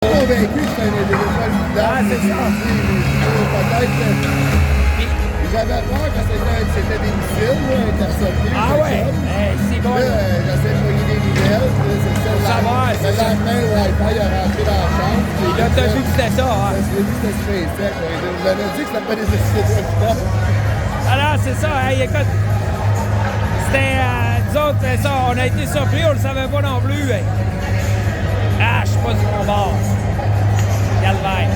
convaincu que c'est un individuel bidon. Ah, c'est ça. Peut-être que j'avais peur que c'était des missiles, là, interceptés. Ah ouais? C'est bon. Là, j'essaie de voyer des nouvelles. C'est ça. Le lendemain, le Wi-Fi est rentré dans la chambre. Et là, t'as vu que c'était ça, hein? Je l'ai vu que c'était SpaceX. Je m'avais dit que c'était pas des extraterrestres. Alors, c'est ça. Hey, écoute, c'était, nous autres, c'est ça, on a été surpris, on le savait pas non plus. Hey. Ah, je suis pas du bon bord. Calvaire.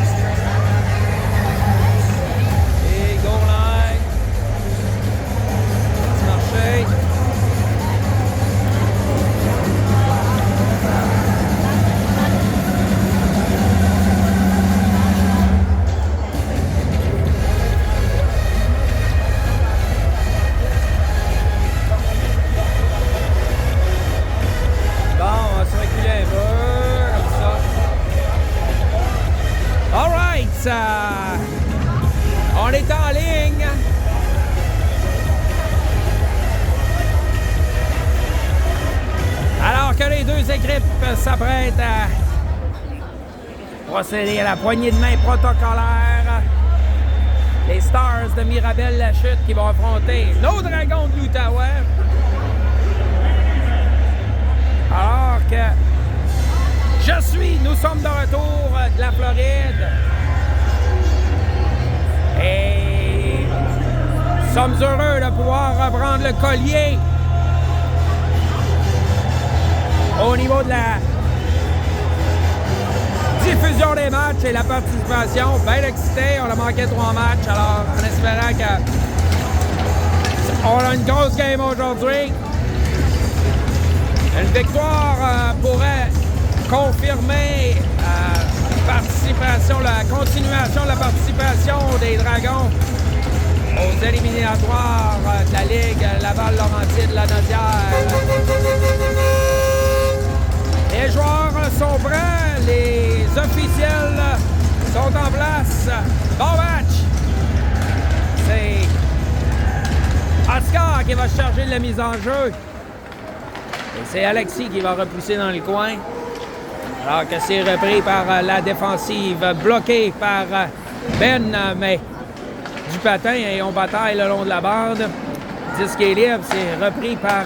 Et go line. Petit marché. Bon, on va se reculer un peu, comme ça. All right! On est en ligne. Alors que les deux équipes s'apprêtent à procéder à la poignée de main protocolaire, les Stars de Mirabel-Lachute qui vont affronter nos Dragons de l'Outaouais. Alors que nous sommes de retour de la Floride et nous sommes heureux de pouvoir reprendre le collier au niveau de la diffusion des matchs et la participation. Bien excité, on a manqué 3 matchs, alors en espérant qu'on a une grosse game aujourd'hui. Une victoire pourrait confirmer la continuation de la participation des Dragons aux éliminatoires de la Ligue Laval-Laurentide-Lanaudière. Les joueurs sont prêts, les officiels sont en place. Bon match! C'est Oscar qui va se charger de la mise en jeu. Et c'est Alexis qui va repousser dans le coin. Alors que c'est repris par la défensive, bloqué par Ben, mais du patin et on bataille le long de la bande. Disque est libre, c'est repris par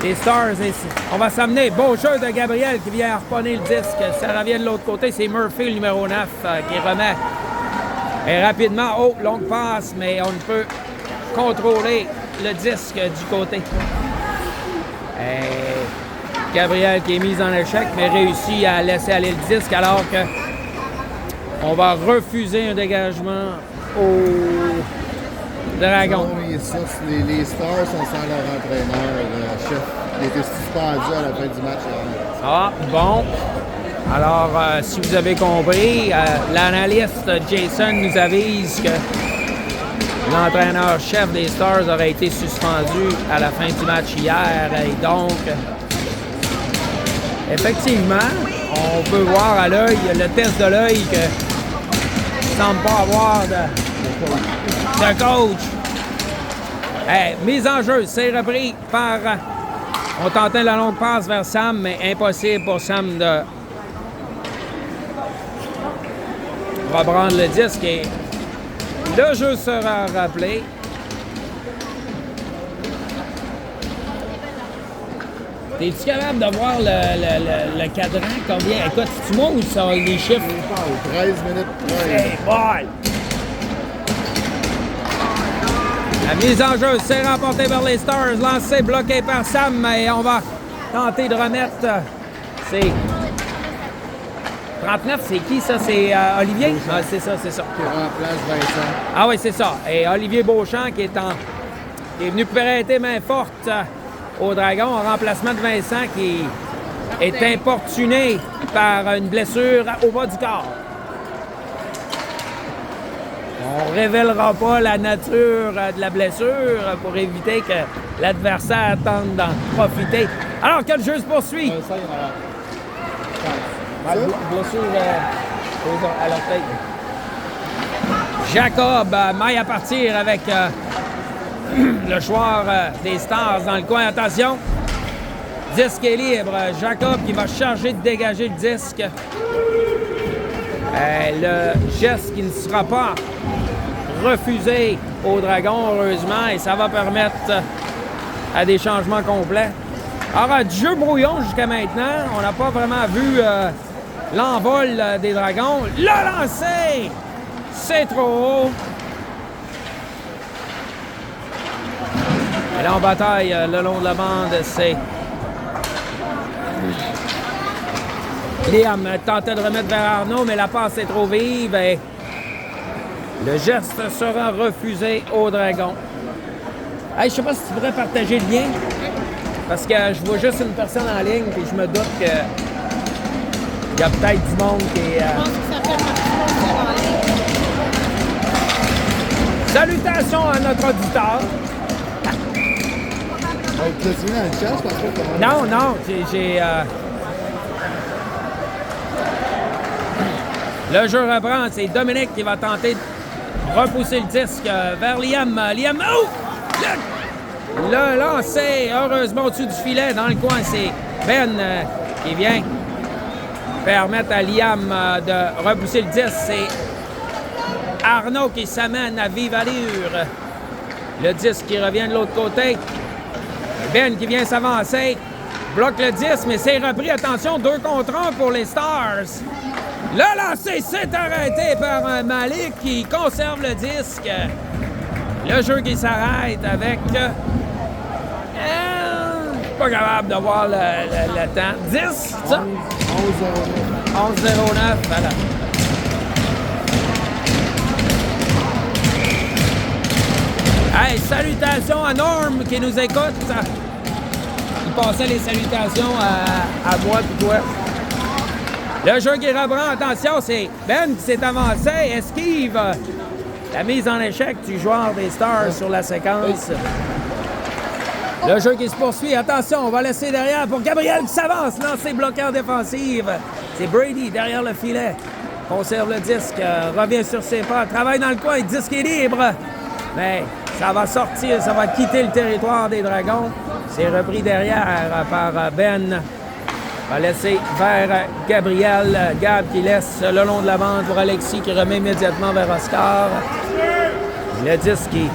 les Stars. Et on va s'amener. Beau jeu de Gabriel qui vient harponner le disque. Ça revient de l'autre côté. C'est Murphy, le numéro 9, qui remet. Et rapidement, longue passe, mais on ne peut contrôler le disque du côté. Et Gabriel qui est mis en échec, mais réussit à laisser aller le disque alors que on va refuser un dégagement aux Dragons. Non, les Stars sont sans leur entraîneur, le chef. Il était suspendu à la fin du match. Ah, bon. Alors, si vous avez compris, l'analyste Jason nous avise que l'entraîneur-chef des Stars aurait été suspendu à la fin du match hier. Et donc, effectivement, on peut voir à l'œil, le test de l'œil, que ne semble pas avoir de coach. Hey, mise en jeu, c'est repris par... On tentait la longue passe vers Sam, mais impossible pour Sam de reprendre le disque. Et le jeu sera rappelé. Es-tu capable de voir le cadran? Combien? Écoute, c'est-tu moi ou ça, les chiffres? 13 minutes. C'est bon! La mise en jeu, c'est remporté vers les Stars. Lancé, bloqué par Sam, et on va tenter de remettre. C'est 39, c'est qui ça? C'est Olivier? Ah, c'est ça, c'est ça. Qui remplace Vincent. Ah oui, c'est ça. Et Olivier Beauchamp qui est venu prêter main forte aux Dragons en remplacement de Vincent qui est importuné par une blessure au bas du corps. On ne révélera pas la nature de la blessure pour éviter que l'adversaire tente d'en profiter. Alors que le jeu se poursuit. Ça, il y en a. Blessure à l'orteil. Jacob maille à partir avec le joueur des Stars dans le coin. Attention. Disque est libre. Jacob qui va charger de dégager le disque. Mais le geste qui ne sera pas refusé au Dragon, heureusement, et ça va permettre à des changements complets. Alors, du jeu brouillon jusqu'à maintenant, on n'a pas vraiment vu l'envol des Dragons. Le lancer! C'est trop haut. Et là, en bataille, le long de la bande, c'est Liam tentait de remettre vers Arnaud, mais la passe est trop vive et le geste sera refusé au Dragon. Hey, je sais pas si tu pourrais partager le lien, parce que je vois juste une personne en ligne et je me doute que il y a peut-être du monde qui est... Je pense que ça fait Maximo en ligne. Salutations à notre auditeur. Tu l'as suivi dans le chat, je pense pas que... Non, j'ai... Le jeu reprend, c'est Dominique qui va tenter de repousser le disque vers Liam. Liam, oh! Le lancer, heureusement au-dessus du filet, dans le coin, c'est Ben qui vient permettre à Liam de repousser le disque. C'est Arnaud qui s'amène à vive allure. Le disque qui revient de l'autre côté. Ben qui vient s'avancer, bloque le disque, mais c'est repris. Attention, 2 contre 1 pour les Stars. Le lancer s'est arrêté par Malik qui conserve le disque. Le jeu qui s'arrête avec... pas capable de voir le temps. 10, ça? 11-09. 11-09, voilà. Hey, salutations à Norm qui nous écoute. Il passait les salutations à moi et toi. Le jeu qui reprend, attention, c'est Ben qui s'est avancé, esquive la mise en échec du joueur des Stars sur la séquence. Le jeu qui se poursuit, attention, on va laisser derrière pour Gabriel qui s'avance, lancer bloqueur défensive. C'est Brady derrière le filet, conserve le disque, revient sur ses pas, travaille dans le coin, disque est libre. Mais ça va sortir, ça va quitter le territoire des Dragons. C'est repris derrière par Ben. Va laisser vers Gabriel. Gab qui laisse le long de la bande pour Alexis qui remet immédiatement vers Oscar. Le disque qui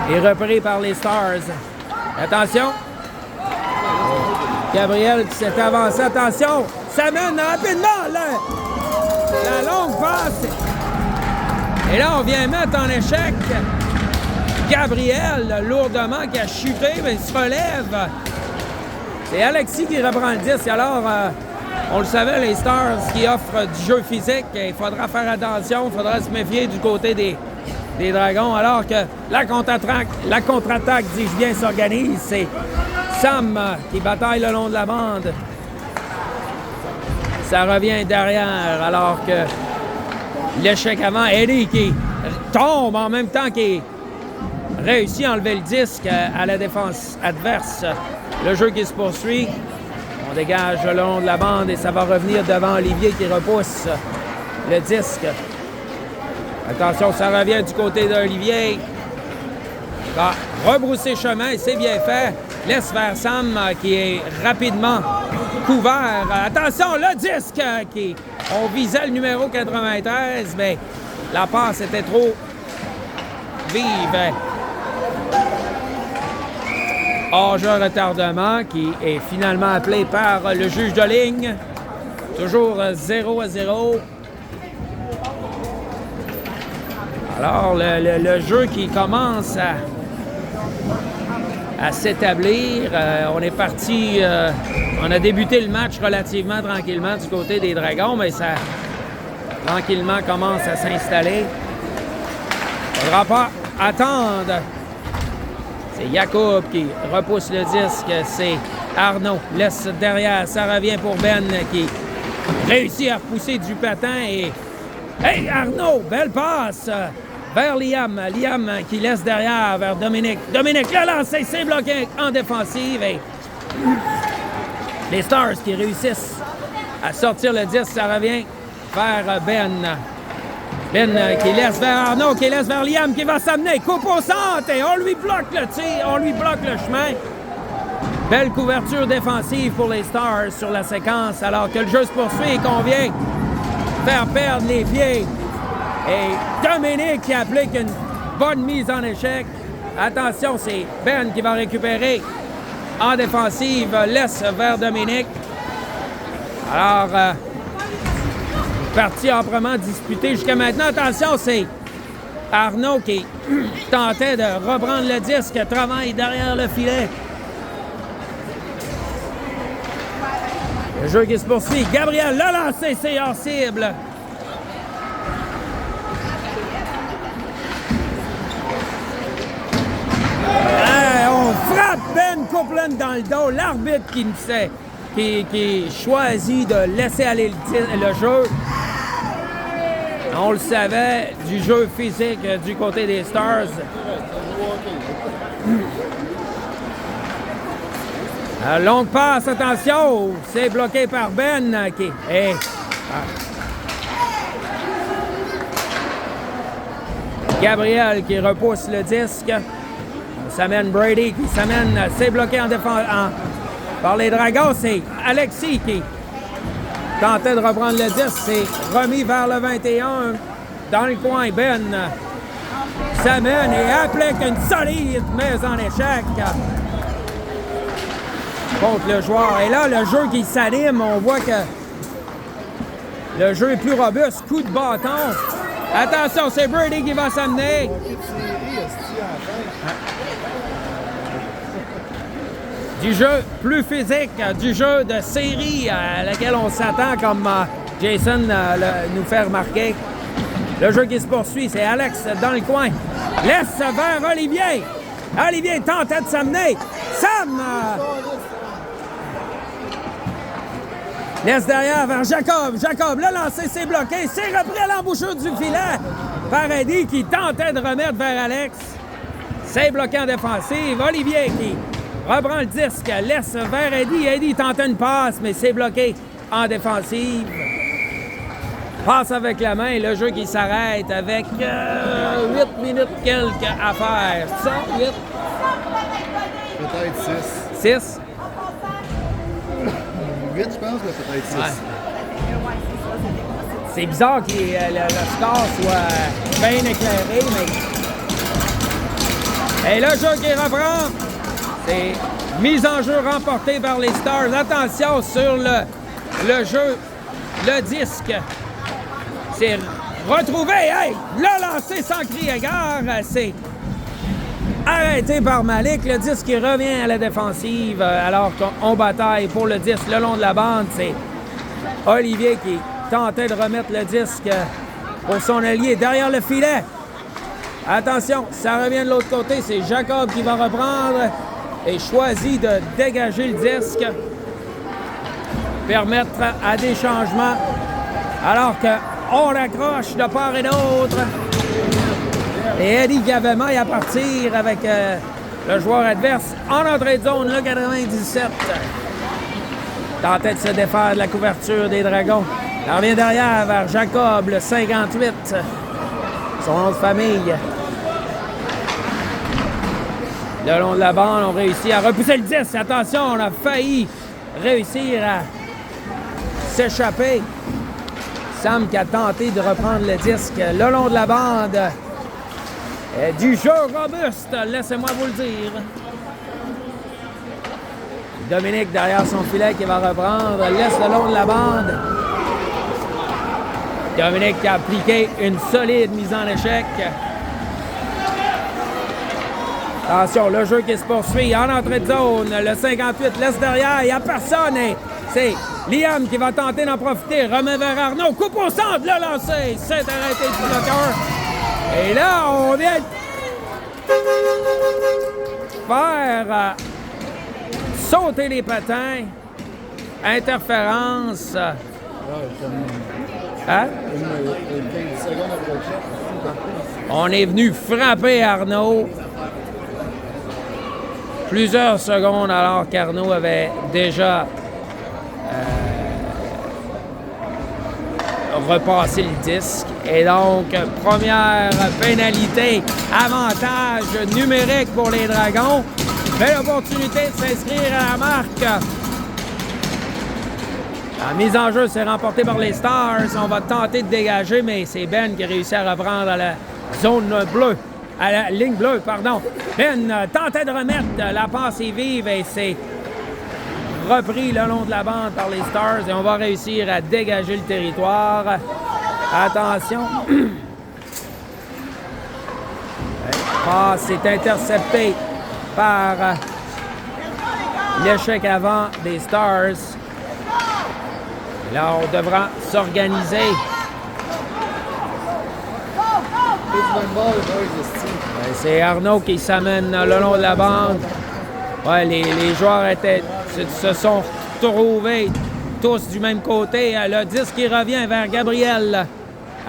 est repris par les Stars. Attention. Gabriel qui s'est avancé. Attention. Ça mène rapidement la longue passe. Et là, on vient mettre en échec Gabriel lourdement qui a chuté, mais il se relève. C'est Alexis qui reprend le disque. Alors, on le savait, les Stars qui offrent du jeu physique, il faudra faire attention, il faudra se méfier du côté des Dragons, alors que la contre-attaque, dis-je bien, s'organise. C'est Sam qui bataille le long de la bande. Ça revient derrière, alors que l'échec avant, Eddie qui tombe en même temps qu'il réussit à enlever le disque à la défense adverse. Le jeu qui se poursuit. On dégage le long de la bande et ça va revenir devant Olivier qui repousse le disque. Attention, ça revient du côté d'Olivier. Va rebrousser chemin, c'est bien fait. Laisse vers Sam qui est rapidement couvert. Attention, le disque qui... On visait le numéro 93, mais la passe était trop vive. Hors-jeu retardement qui est finalement appelé par le juge de ligne. Toujours 0-0. Alors, le jeu qui commence à s'établir. On est parti... on a débuté le match relativement tranquillement du côté des Dragons, mais ça, tranquillement, commence à s'installer. Il ne faudra pas attendre. C'est Jacob qui repousse le disque. C'est Arnaud. Laisse derrière. Ça revient pour Ben qui réussit à repousser du patin. Et... Hey, Arnaud! Belle passe vers Liam. Liam qui laisse derrière vers Dominique. Dominique, le lancer, c'est bloqué en défensive. Et... les Stars qui réussissent à sortir le disque. Ça revient vers Ben. Ben qui laisse vers Arnaud, qui laisse vers Liam, qui va s'amener. Coupe au centre et on lui bloque le tir, on lui bloque le chemin. Belle couverture défensive pour les Stars sur la séquence, alors que le jeu se poursuit et qu'on vient faire perdre les pieds. Et Dominique qui applique une bonne mise en échec. Attention, c'est Ben qui va récupérer en défensive, laisse vers Dominique. Alors, partie âprement disputée jusqu'à maintenant. Attention, c'est Arnaud qui tentait de reprendre le disque, travaille derrière le filet. Le jeu qui se poursuit. Gabriel l'a lancé, c'est hors cible. On frappe Ben Copeland dans le dos. L'arbitre qui choisit de laisser aller le jeu. On le savait, du jeu physique du côté des Stars. Longue passe, attention, c'est bloqué par Ben. Gabriel qui repousse le disque. On s'amène Brady qui s'amène, c'est bloqué en défense par les Dragons. C'est Alexis qui tentait de reprendre le disque, c'est remis vers le 21. Dans le coin, Ben s'amène et applique une solide mise en échec contre le joueur. Et là, le jeu qui s'anime, on voit que le jeu est plus robuste. Coup de bâton. Attention, c'est Brady qui va s'amener. Du jeu plus physique, du jeu de série à laquelle on s'attend, comme Jason nous fait remarquer. Le jeu qui se poursuit, c'est Alex dans le coin. Laisse vers Olivier. Olivier tentait de s'amener. Sam laisse derrière vers Jacob. Jacob, le lancer, c'est bloqué. C'est repris à l'embouchure du filet par Eddie qui tentait de remettre vers Alex. C'est bloqué en défensive. Olivier qui reprend le disque, laisse vers Eddie. Eddie tente une passe, mais c'est bloqué en défensive. Passe avec la main, le jeu qui s'arrête avec 8 minutes quelques à faire. Ça, 8? Peut-être 6. 6? 8, je pense, mais peut-être 6. Ouais. C'est bizarre que le score soit bien éclairé, mais... Et le jeu qui reprend, c'est mise en jeu remportée par les Stars. Attention sur le jeu, le disque. C'est retrouvé. Hey! Le lancer sans crier gare. C'est arrêté par Malik. Le disque qui revient à la défensive alors qu'on bataille pour le disque le long de la bande. C'est Olivier qui tentait de remettre le disque pour son allié derrière le filet. Attention, ça revient de l'autre côté. C'est Jacob qui va reprendre et choisit de dégager le disque. Permettre à des changements alors qu'on raccroche de part et d'autre. Et Eddie qui avait maille à partir avec le joueur adverse en entrée de zone, le 97. Tentait de se défaire de la couverture des Dragons. Il revient derrière vers Jacob, le 58. Son nom de famille. Le long de la bande, on réussit à repousser le disque. Attention, on a failli réussir à s'échapper. Sam qui a tenté de reprendre le disque le long de la bande. Du jeu robuste, laissez-moi vous le dire. Dominique derrière son filet qui va reprendre, laisse le long de la bande. Dominique qui a appliqué une solide mise en échec. Attention, le jeu qui se poursuit en entrée de zone. Le 58 laisse derrière, il n'y a personne. Et c'est Liam qui va tenter d'en profiter. Remet vers Arnaud, coupe au centre, le lancer. C'est arrêté du bloqueur. Et là, on vient faire sauter les patins. Interférence. Hein? On est venu frapper Arnaud. Plusieurs secondes alors qu'Arnaud avait déjà repassé le disque. Et donc, première pénalité, avantage numérique pour les Dragons. Belle opportunité de s'inscrire à la marque La mise en jeu, c'est remportée par les Stars. On va tenter de dégager, mais c'est Ben qui a réussi à reprendre à la zone bleue. À la ligne bleue, pardon. Ben tentait de remettre, la passe est vive et c'est repris le long de la bande par les Stars et on va réussir à dégager le territoire. Attention. La passe est interceptée par l'échec avant des Stars. Là, on devra s'organiser. C'est Arnaud qui s'amène le long de la bande. Ouais, les joueurs se sont trouvés tous du même côté. Le 10 qui revient vers Gabriel.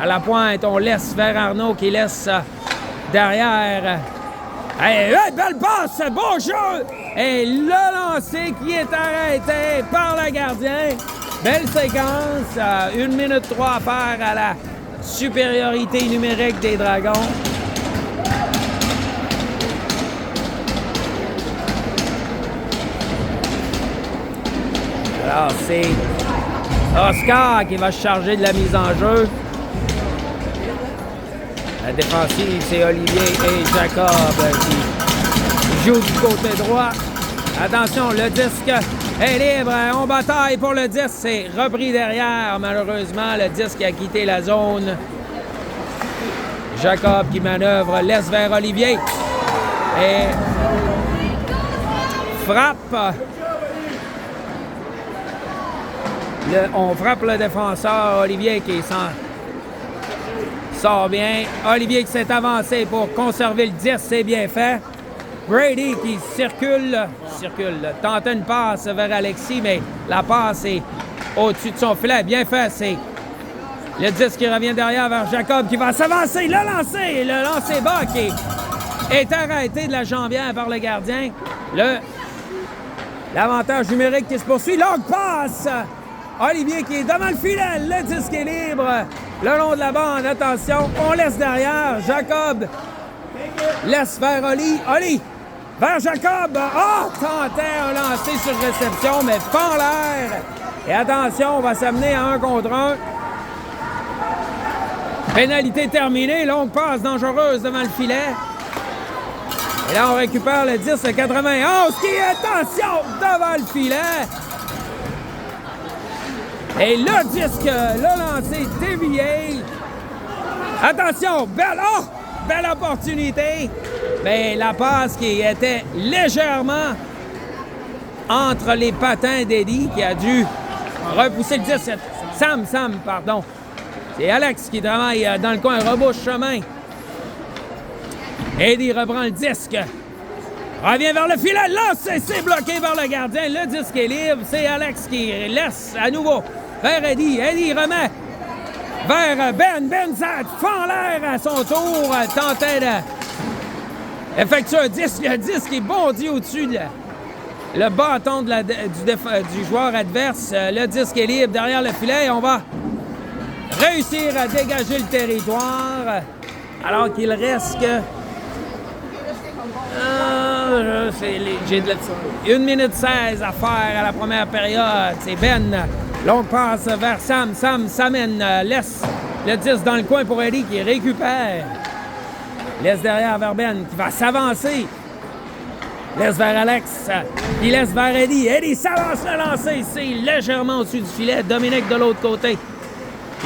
À la pointe, on laisse vers Arnaud qui laisse derrière. Hey, belle passe, beau jeu! Et le lancer qui est arrêté par le gardien. Belle séquence. 1 minute 3 à faire à la supériorité numérique des Dragons. Alors, c'est Oscar qui va se charger de la mise en jeu. La défensive, c'est Olivier et Jacob qui jouent du côté droit. Attention, le disque est libre. On bataille pour le disque. C'est repris derrière. Malheureusement, le disque a quitté la zone. Jacob qui manœuvre, laisse vers Olivier. Et frappe. On frappe le défenseur, Olivier, qui sort bien. Olivier qui s'est avancé pour conserver le 10, c'est bien fait. Brady qui circule, tente une passe vers Alexis, mais la passe est au-dessus de son filet. Bien fait, c'est le 10 qui revient derrière vers Jacob qui va s'avancer. Le lancer bas qui est arrêté de la jambière par le gardien. L'avantage numérique qui se poursuit. Longue passe! Olivier qui est devant le filet, le disque est libre, le long de la bande, attention, on laisse derrière, Jacob laisse vers Oli, vers Jacob, tentait un lancer sur réception, mais pas en l'air, et attention, on va s'amener à 1 contre 1, pénalité terminée, longue passe dangereuse devant le filet, et là on récupère le 10, le 91, qui est, attention, devant le filet. Et le disque, le lancer dévié. Attention, belle opportunité. Mais la passe qui était légèrement entre les patins d'Eddie qui a dû repousser le 10. Sam, pardon. C'est Alex qui travaille dans le coin, rebouche chemin. Eddie reprend le disque. Revient vers le filet. Là, c'est bloqué par le gardien. Le disque est libre. C'est Alex qui laisse à nouveau vers Eddie. Eddie remet vers Ben. Ben, ça fend l'air à son tour. Tentait d'effectuer un disque. Le disque est bondi au-dessus de le bâton du joueur adverse. Le disque est libre derrière le filet. On va réussir à dégager le territoire. Alors qu'il reste que... j'ai 1 minute 16 à faire à la première période. C'est Ben. Longue passe vers Sam. Sam s'amène. Laisse le 10 dans le coin pour Eddie qui récupère. Laisse derrière vers Ben qui va s'avancer. Laisse vers Alex. Il laisse vers Eddie. Eddie s'avance le lancer. C'est légèrement au-dessus du filet. Dominique de l'autre côté.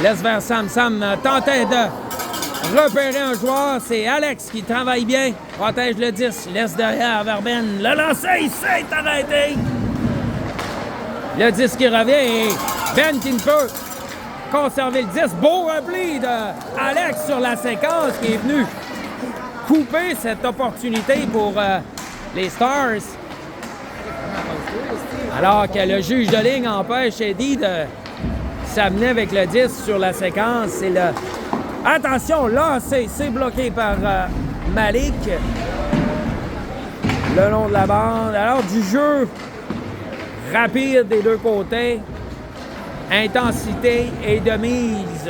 Laisse vers Sam. Sam tentait de repérer un joueur. C'est Alex qui travaille bien. Protège le 10. Laisse derrière vers Ben. Le lancer, il s'est arrêté. Le 10 qui revient et Ben qui ne peut conserver le 10. Beau repli de Alex sur la séquence qui est venu couper cette opportunité pour les Stars. Alors que le juge de ligne empêche Eddie de s'amener avec le 10 sur la séquence. C'est le... Attention, là, c'est bloqué par Malik. Le long de la bande. Alors, du jeu rapide des deux côtés. Intensité et de mise.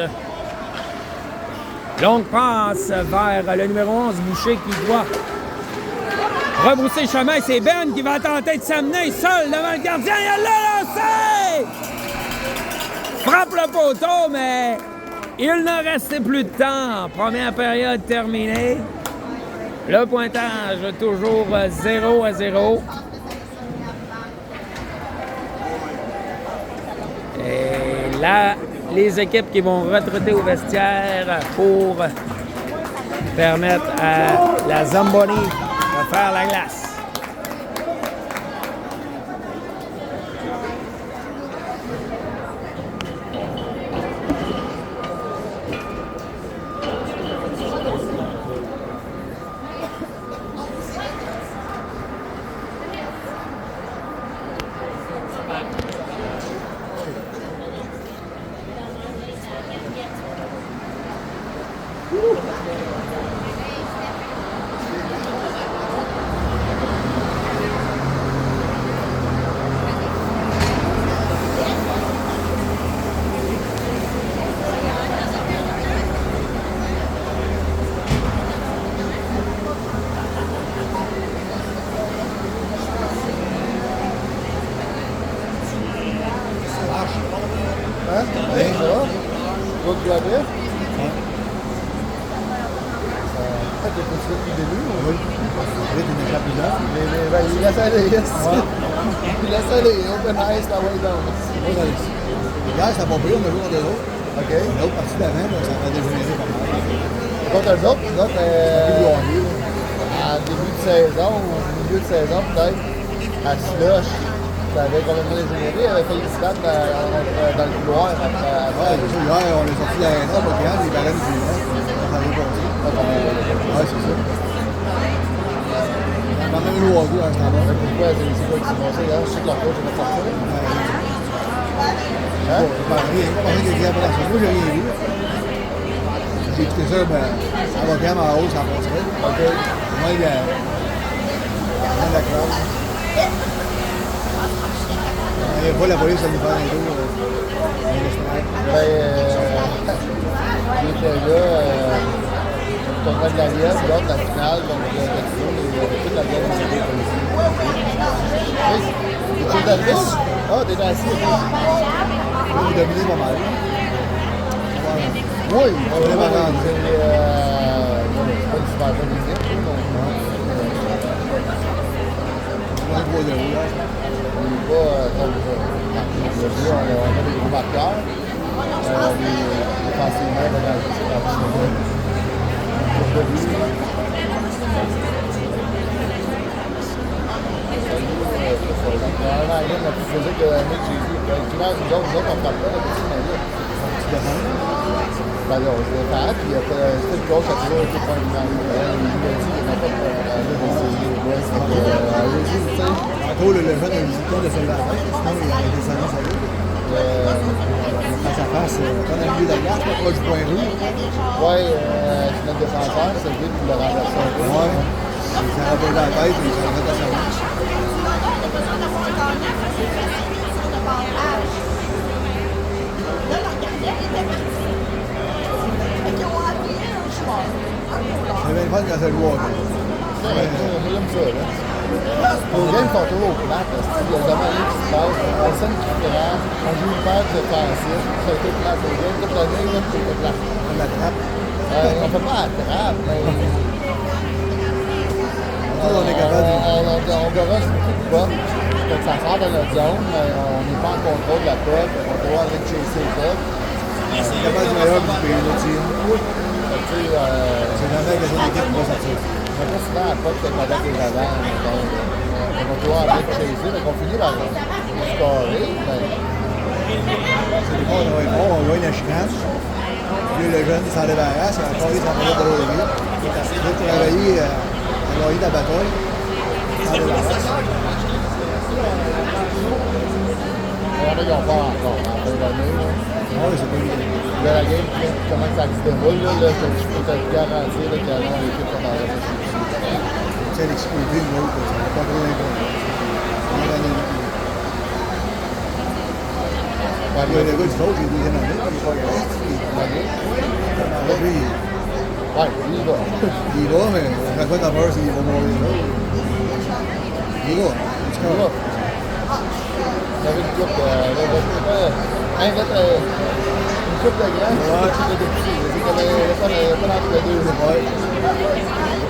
Longue passe vers le numéro 11, Boucher, qui doit rebrousser chemin. C'est Ben qui va tenter de s'amener seul devant le gardien. Il a lancé! frappe le poteau, mais il n'en restait plus de temps. Première période terminée. Le pointage toujours 0-0. Et là, les équipes qui vont retraiter au vestiaire pour permettre à la Zamboni de faire la glace. Hein? Bien, ça va? Toi, tu vas bien? Ça fait depuis le début? Oui. Oui, tu n'es pas plus là. Ben, il laisse aller, yes. Il laisse aller, open ice, la way down. Hier, ça n'a pas pris, on a joué contre eux autres. OK. L'autre partie d'avant, ça a dégénéré pas mal. Contre eux autres, en début de saison, ou au milieu de saison peut-être, à Slush, ça avait complètement dégénéré. Il avait failli se battre dans le couloir après. Ouais, hier, on est sorti de l'aréna, pas grave, les baleines du Nord. Ça avait passé. Ouais, c'est ça. Il y a quand même une oiseau à ce temps-là. Pourquoi c'est quoi qui s'est passé hier? Je sais que leur coach est sorti. Hein? Pas rien qui est après la chose. Moi, j'ai rien vu. J'ai écouté ça, ben, ça va quand même en haut, ça passerait. OK. Moi, il y a la classe. Il n'y a pas la police à nous faire un tour. Ben, il était là, le tournoi de la Lièvre, l'autre, la finale, donc le Texas, et toute la game, c'était policiers. Oui, les Chiefs d'Alvis? Ah, t'es assis. Vous dominez pas mal. Oui, c'est pas une super bonne équipe, donc. On est 3-0 là. On n'est pas comme ça. On a des gros marqueurs. Défensivement, on a la plus physique de l'année que j'ai vue. Nous autres, on frappe pas la petite manière. Tu défends. Ben là, on se défend, puis c'était le coach a toujours été point de mal. Il a dit qu'il n'y a pas de problème. Tantôt, le jeune a eu le temps de se lever la tête, sinon il aurait été salé, ça face à face, dans le milieu de la glace, pas proche du point rouge. Ouais, c'est notre défenseur, c'est lui qui l'a renversé un peu. Ouais. Il s'est rappelé la tête, puis il s'est fait à sa manche. C'est bien le fun quand ça joue au hockey. J'aime ça, là. Nos games sont toujours plates, il y a jamais rien qui se passe, personne qui frappe, on joue une paire défensive, ça a été plate au game, toute l'année, là, c'était plate. On l'attrape. On fait pas la trappe, mais On est capable de... on garoche beaucoup de puck, donc ça sort de notre zone, mais on n'est pas en contrôle de la puck, on doit aller chasser le puck. On est capable du meilleur du pays, là, tu sais. C'est vraiment que c'est l'équipe qui va sortir. On n'a pas souvent à puck avec les avants, donc on va devoir aller chasser, donc on finit par scorer, mais... C'est des fois, on va être bon, on gagne la chicane. Puis le jeune, il s'en débarrasse, il a encore eu sa manière de l'autre. Il a travaillé à gagner la bataille. Il s'en débarrasse. Il y en a qui ont pas encore, en fin d'année. Oui, c'est pas évident. Là, la game, comment ça se déroule, là, je peux te garantir qu'il y a l'équipe qui va en rester. Tu sais, l'excluder, nous autres, ça va pas trop l'importer. On a gagné le coup. Il y a le gars du coach, il est deuxième année, il est pas grave. Lui, Ouais, il va. il y va, mais chaque fois que t'as peur, c'est qu'il va mourir là. Il y va. Il va. Il y avait une coupe, Un litre, une coupe de graisse, c'est une coupe de petit. C'est comme il n'y a pas d'entre-deux. Ouais.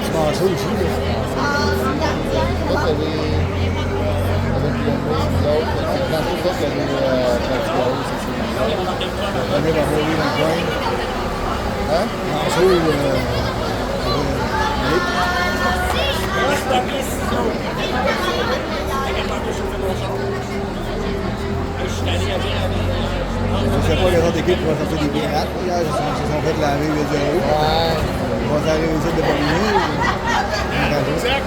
Tu manges ça aussi, là. Là, c'est les... avec le nez, l'autre. Dans tout ça, il y a des pratiques, c'est ça. On est dans le coin. Hein? Mange ça, je sais pas les autres équipes qui vont sortir des pirates. Là, ils se sont fait laver le zéro. Ouais. Ils vont arriver ici de Paris. Exact.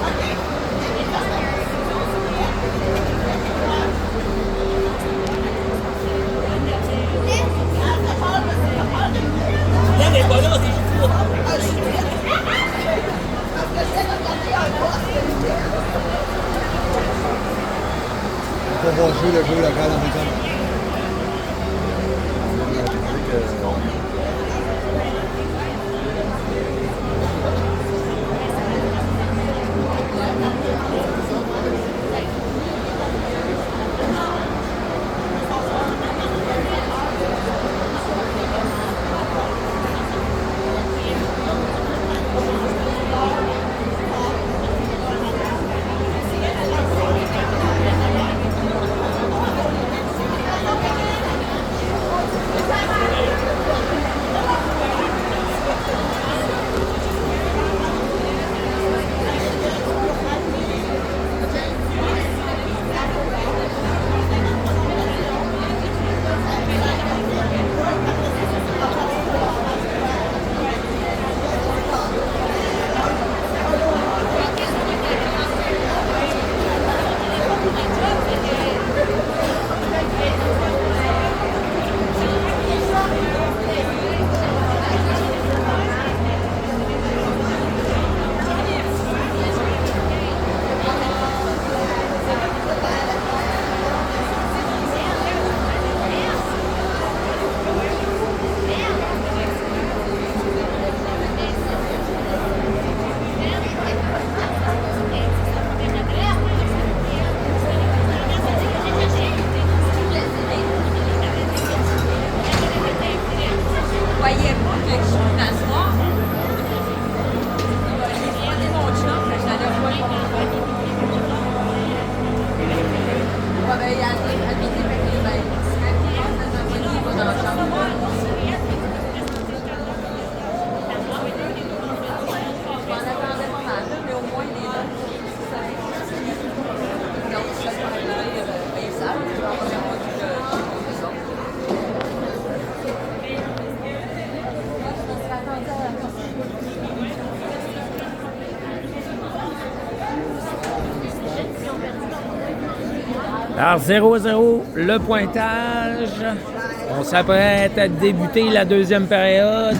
Pour voir jouer le jeu local en même temps. Alors 0-0, le pointage. On s'apprête à débuter la deuxième période.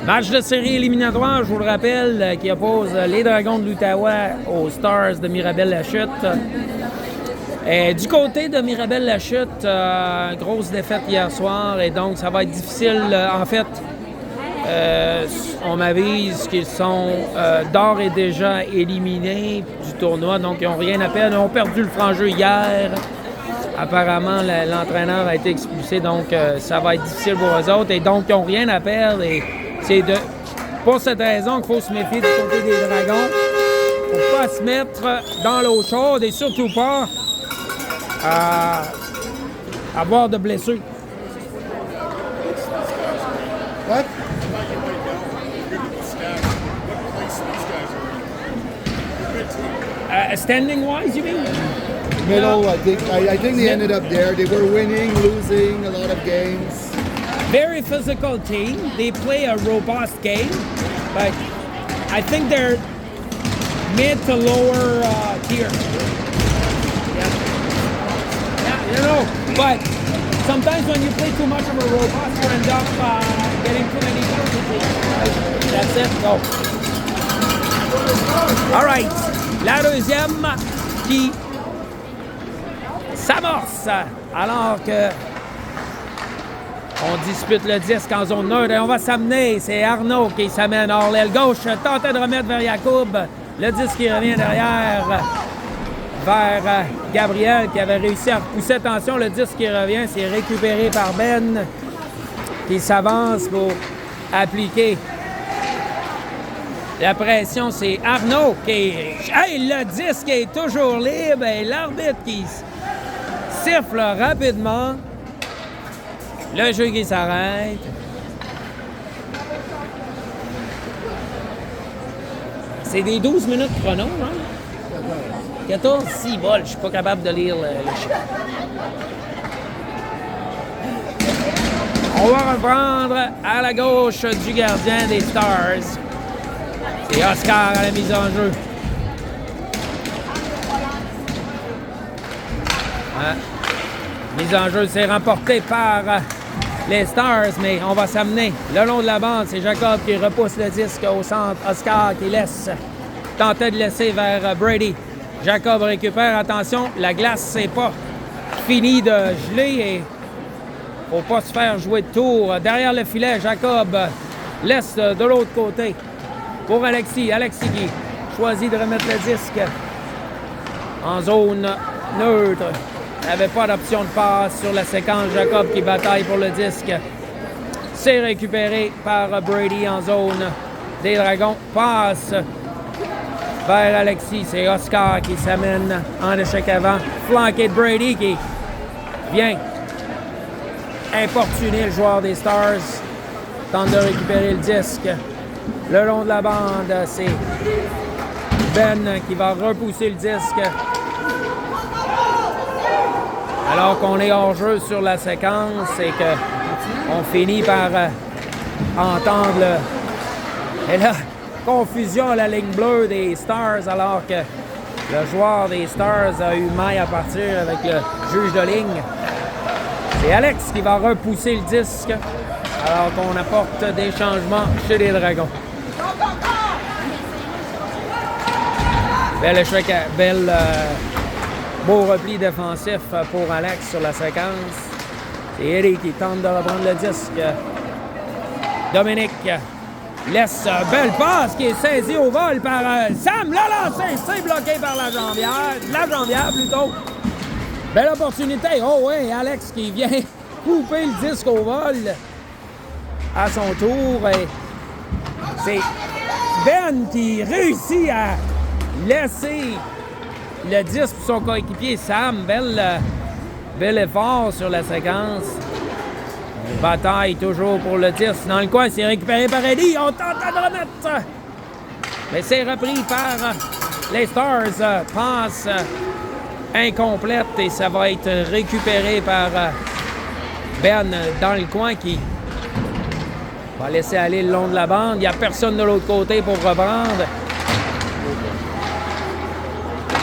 Match de série éliminatoire, je vous le rappelle, qui oppose les Dragons de l'Outaouais aux Stars de Mirabel-Lachute. Et du côté de Mirabel-Lachute, grosse défaite hier soir et donc ça va être difficile. En fait, on m'avise qu'ils sont d'ores et déjà éliminés du tournoi, donc ils n'ont rien à perdre. Ils ont perdu le franc-jeu hier. Apparemment, l'entraîneur a été expulsé, donc ça va être difficile pour eux autres. Et donc, ils n'ont rien à perdre. Et c'est pour cette raison qu'il faut se méfier du côté des Dragons. Il ne faut pas se mettre dans l'eau chaude et surtout pas à avoir de blessures. What? Standing-wise, you mean? Middle, I think they ended up there. They were winning, losing a lot of games. Very physical team. They play a robust game, but I think they're mid to lower tier. Yeah, you know, but sometimes when you play too much of a robust, you end up getting too many penalties. That's it. Go. All right. La deuxième qui s'amorce alors que on dispute le disque en zone neutre et on va s'amener. C'est Arnaud qui s'amène hors l'aile gauche. Tentait de remettre vers Yacoub. Le disque qui revient derrière vers Gabriel qui avait réussi à repousser. Attention, le disque qui revient, c'est récupéré par Ben qui s'avance pour appliquer la pression. C'est Arnaud qui est... Hey, le disque est toujours libre et l'arbitre qui siffle rapidement. Le jeu qui s'arrête. C'est des 12 minutes chrono, hein? 14, 6 vols. Je suis pas capable de lire le chiffre. On va reprendre à la gauche du gardien des Stars. C'est Oscar à la mise en jeu. Mise en jeu, c'est remporté par les Stars, mais on va s'amener le long de la bande. C'est Jacob qui repousse le disque au centre. Oscar qui tentait de laisser vers Brady. Jacob récupère. Attention, la glace, c'est pas fini de geler et faut pas se faire jouer de tour. Derrière le filet, Jacob laisse de l'autre côté pour Alexis. Alexis qui choisit de remettre le disque en zone neutre. Il n'avait pas d'option de passe sur la séquence. Jacob qui bataille pour le disque. C'est récupéré par Brady en zone des Dragons. Passe vers Alexis. C'est Oscar qui s'amène en échec avant. Flanqué de Brady qui vient importuner le joueur des Stars. Tente de récupérer le disque. Le long de la bande, c'est Ben qui va repousser le disque. Alors qu'on est hors jeu sur la séquence et qu'on finit par entendre la confusion à la ligne bleue des Stars alors que le joueur des Stars a eu maille à partir avec le juge de ligne. C'est Alex qui va repousser le disque alors qu'on apporte des changements chez les Dragons. Beau repli défensif pour Alex sur la séquence. C'est Eddie qui tente de reprendre le disque. Dominique laisse belle passe qui est saisie au vol par Sam. L'a lancé, c'est bloqué par la jambière plutôt. Belle opportunité. Oh oui, Alex qui vient couper le disque au vol à son tour. Et c'est Ben qui réussit à laisser le disque pour son coéquipier Sam. Bel effort sur la séquence. Bataille toujours pour le disque. Dans le coin, c'est récupéré par Eddie. On tente de remettre. Mais c'est repris par les Stars. Passe incomplète et ça va être récupéré par Ben dans le coin qui va laisser aller le long de la bande. Il n'y a personne de l'autre côté pour reprendre.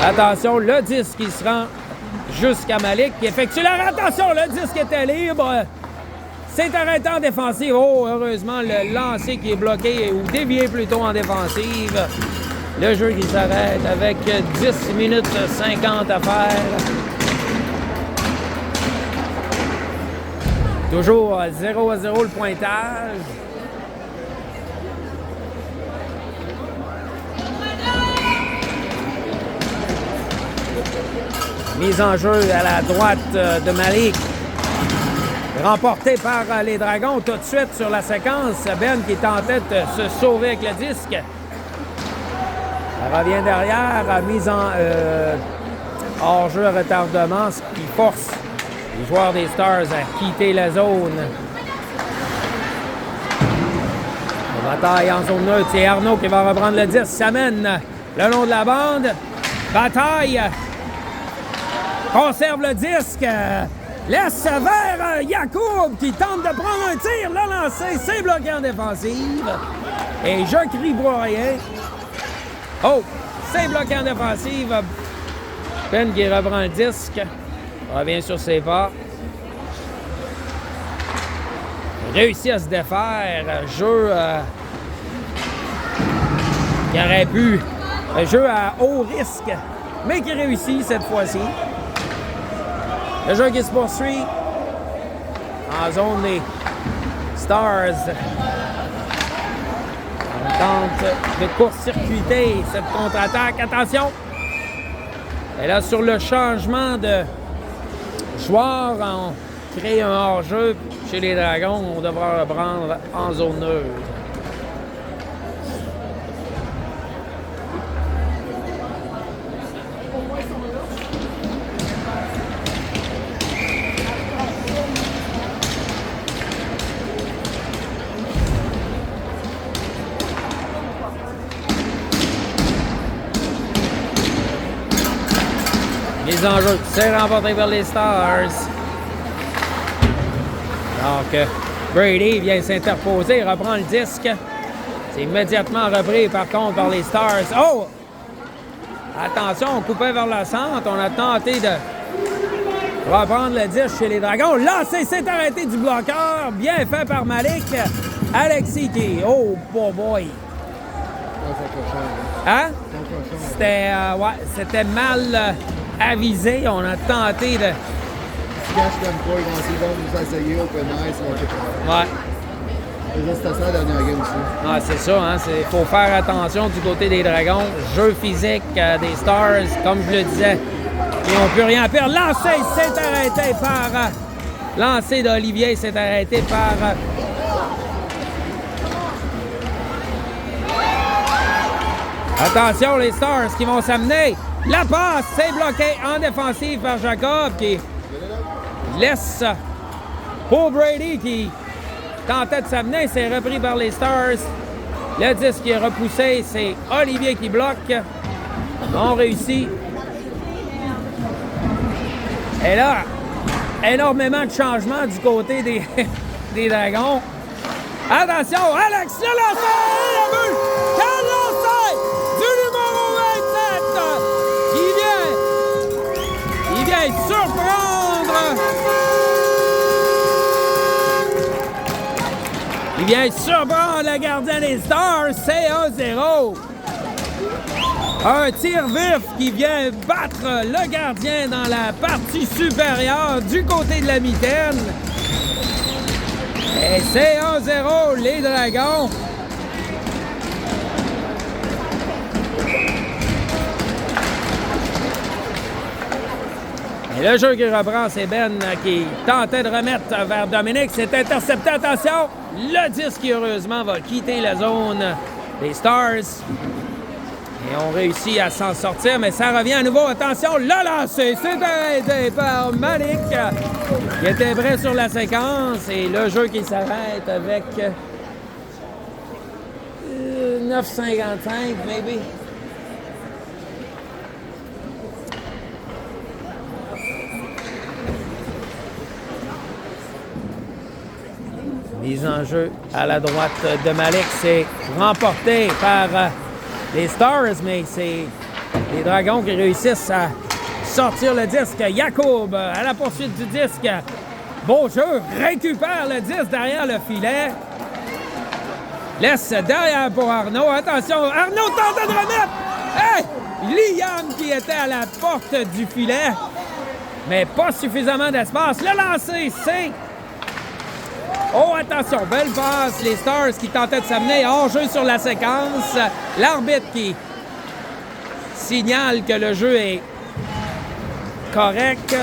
Attention, le disque qui se rend jusqu'à Malik qui effectue la... Attention, le disque était libre. C'est arrêté en défensive. Oh, heureusement, le lancer qui est bloqué ou dévié plutôt en défensive. Le jeu qui s'arrête avec 10 minutes 50 à faire. Toujours 0-0 le pointage. Mise en jeu à la droite de Malik. Remporté par les Dragons tout de suite sur la séquence. Ben qui tentait de se sauver avec le disque. Elle revient derrière. Mise en hors-jeu à retardement, ce qui force les joueurs des Stars à quitter la zone. Bataille en zone neutre. C'est Arnaud qui va reprendre le disque. S'amène le long de la bande. Bataille. Conserve le disque. Laisse vers Yacoub qui tente de prendre un tir. Le lancer, c'est bloqué en défensive. Et je crie pour rien. Oh, c'est bloqué en défensive. Ben qui reprend le disque. Revient sur ses pas. Réussit à se défaire. Jeu qui aurait pu. Un jeu à haut risque, mais qui réussit cette fois-ci. Le jeu qui se poursuit en zone des Stars. On tente de court-circuiter cette contre-attaque. Attention! Et là, sur le changement de joueur, on crée un hors-jeu chez les Dragons. On devra reprendre en zone neutre. Les enjeux, c'est remporté par les Stars. Donc, Brady vient s'interposer, reprend le disque. C'est immédiatement repris, par contre, par les Stars. Oh! Attention, on coupait vers le centre. On a tenté de reprendre le disque chez les Dragons. Là, c'est arrêté du bloqueur. Bien fait par Malik. Alexis qui... Oh, boy! Hein? C'était mal avisé. On a tenté de... Ouais. C'était ça la dernière game aussi. Ah, c'est ça, hein? Il faut faire attention du côté des Dragons. Jeu physique des Stars, comme je le disais. Ils n'ont plus rien à perdre. Lancer s'est arrêté par... Lancer d'Olivier s'est arrêté par... Attention, les Stars qui vont s'amener. La passe, c'est bloqué en défensive par Jacob qui laisse pour Brady qui tentait de s'amener. C'est repris par les Stars. Le disque qui est repoussé, c'est Olivier qui bloque. On réussit. Et là, énormément de changements du côté des Dragons. Attention, Alex, le lancer! Le but! Quel lancer du numéro 27! Il vient surprendre! Il vient surprendre le gardien des Stars, c'est 1-0. Un tir vif qui vient battre le gardien dans la partie supérieure du côté de la mitaine. Et c'est 1-0, les Dragons. Et le jeu qui reprend, c'est Ben qui tentait de remettre vers Dominique. C'est intercepté, attention! Le disque qui, heureusement, va quitter la zone des Stars. Et on réussit à s'en sortir, mais ça revient à nouveau. Attention, le lancer, c'est arrêté par Malik, qui était prêt sur la séquence. Et le jeu qui s'arrête avec 9,55, maybe. Mise en jeu à la droite de Malik, c'est remporté par les Stars, mais c'est les Dragons qui réussissent à sortir le disque. Yacoub à la poursuite du disque. Beau jeu, récupère le disque derrière le filet. Laisse derrière pour Arnaud. Attention, Arnaud tente de remettre. Hey! Liam qui était à la porte du filet, mais pas suffisamment d'espace. Le lancer, c'est... Oh, attention, belle passe. Les Stars qui tentaient de s'amener hors jeu sur la séquence. L'arbitre qui signale que le jeu est correct.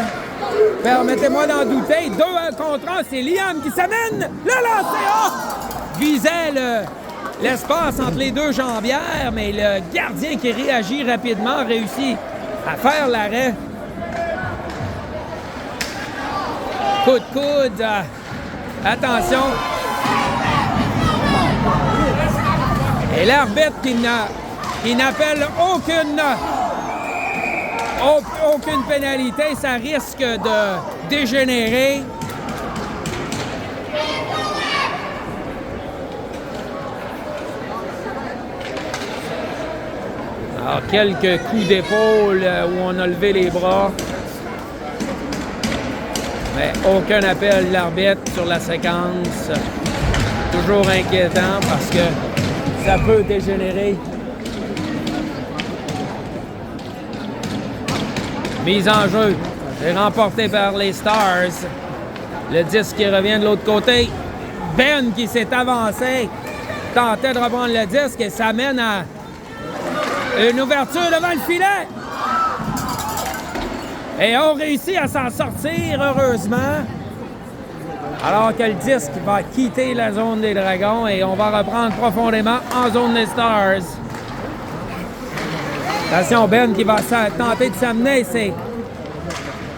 Permettez-moi d'en douter. 2 contre 1, c'est Liam qui s'amène. Le lancer, oh! Visait l'espace entre les deux jambières, mais le gardien qui réagit rapidement réussit à faire l'arrêt. Coup de coude. Attention. Et l'arbitre qui n'appelle aucune pénalité, ça risque de dégénérer. Alors, quelques coups d'épaule où on a levé les bras. Mais aucun appel de l'arbitre sur la séquence. Toujours inquiétant parce que ça peut dégénérer. Mise en jeu. C'est remporté par les Stars. Le disque qui revient de l'autre côté. Ben qui s'est avancé. Tentait de reprendre le disque et ça mène à une ouverture devant le filet. Et on réussit à s'en sortir, heureusement. Alors que le disque va quitter la zone des Dragons et on va reprendre profondément en zone des Stars. Attention, Ben qui va tenter de s'amener, c'est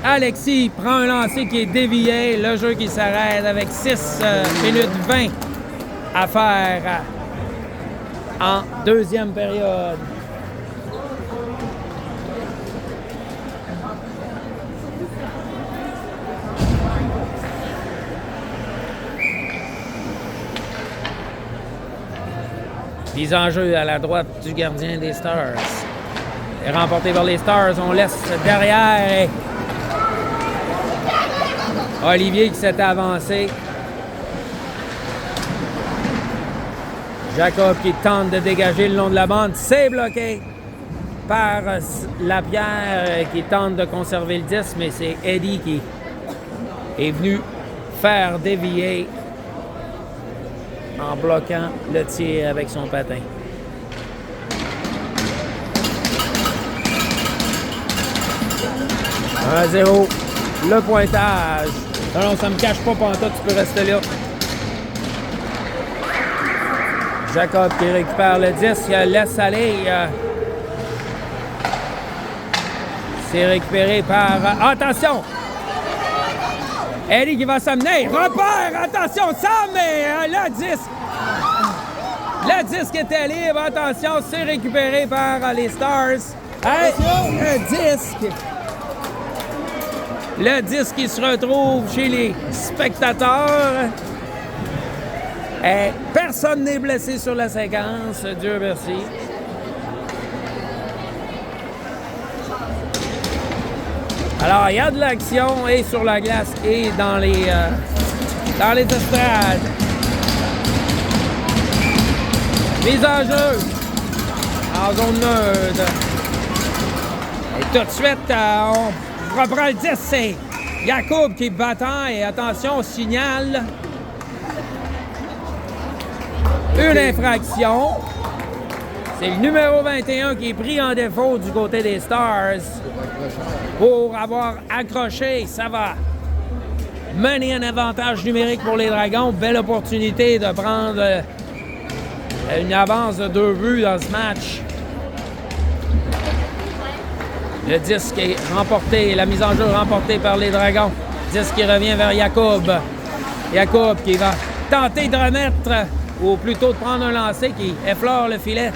Alexis prend un lancer qui est dévié. Le jeu qui s'arrête avec 6 minutes 20 à faire en deuxième période. Mise en jeu à la droite du gardien des Stars. Et remporté par les Stars, on laisse derrière et Olivier qui s'est avancé. Jacob qui tente de dégager le long de la bande. C'est bloqué par Lapierre qui tente de conserver le 10, mais c'est Eddie qui est venu faire dévier en bloquant le tir avec son patin. « 1-0, le pointage. Non, ça me cache pas pantoute, tu peux rester là. Jacob qui récupère le 10, il laisse aller. C'est récupéré par... attention! Eddie qui va s'amener. Repère! Attention, Sam! Mais le disque! Le disque était libre. Attention, c'est récupéré par les Stars. Hey, le disque! Le disque qui se retrouve chez les spectateurs. Et personne n'est blessé sur la séquence. Dieu merci. Alors, il y a de l'action et sur la glace et dans les estrades. Mise en jeu en zone neutre. Et tout de suite, on reprend le 10. C'est Jacob qui est battant et attention, signale une infraction. C'est le numéro 21 qui est pris en défaut du côté des Stars pour avoir accroché. Ça va mener un avantage numérique pour les Dragons. Belle opportunité de prendre une avance de 2 buts dans ce match. Le disque est remporté, la mise en jeu remportée par les Dragons. Disque qui revient vers Jacob. Jacob qui va tenter de remettre, ou plutôt de prendre un lancer qui effleure le filet.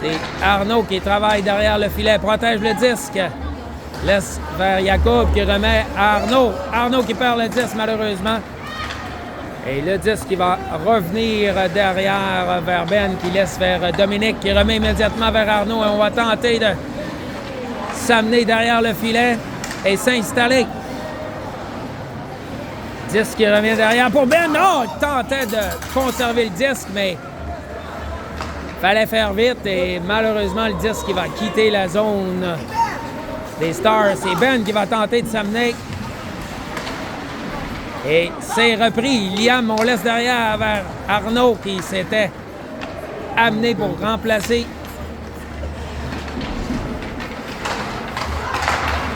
C'est Arnaud qui travaille derrière le filet, protège le disque. Laisse vers Jacob qui remet à Arnaud. Arnaud qui perd le disque malheureusement. Et le disque qui va revenir derrière vers Ben qui laisse vers Dominique qui remet immédiatement vers Arnaud. Et on va tenter de s'amener derrière le filet et s'installer. Disque qui revient derrière pour Ben. Non, il tentait de conserver le disque, mais fallait faire vite et malheureusement le disque qui va quitter la zone des Stars. C'est Ben qui va tenter de s'amener. Et c'est repris. Liam, on laisse derrière vers Arnaud qui s'était amené pour remplacer.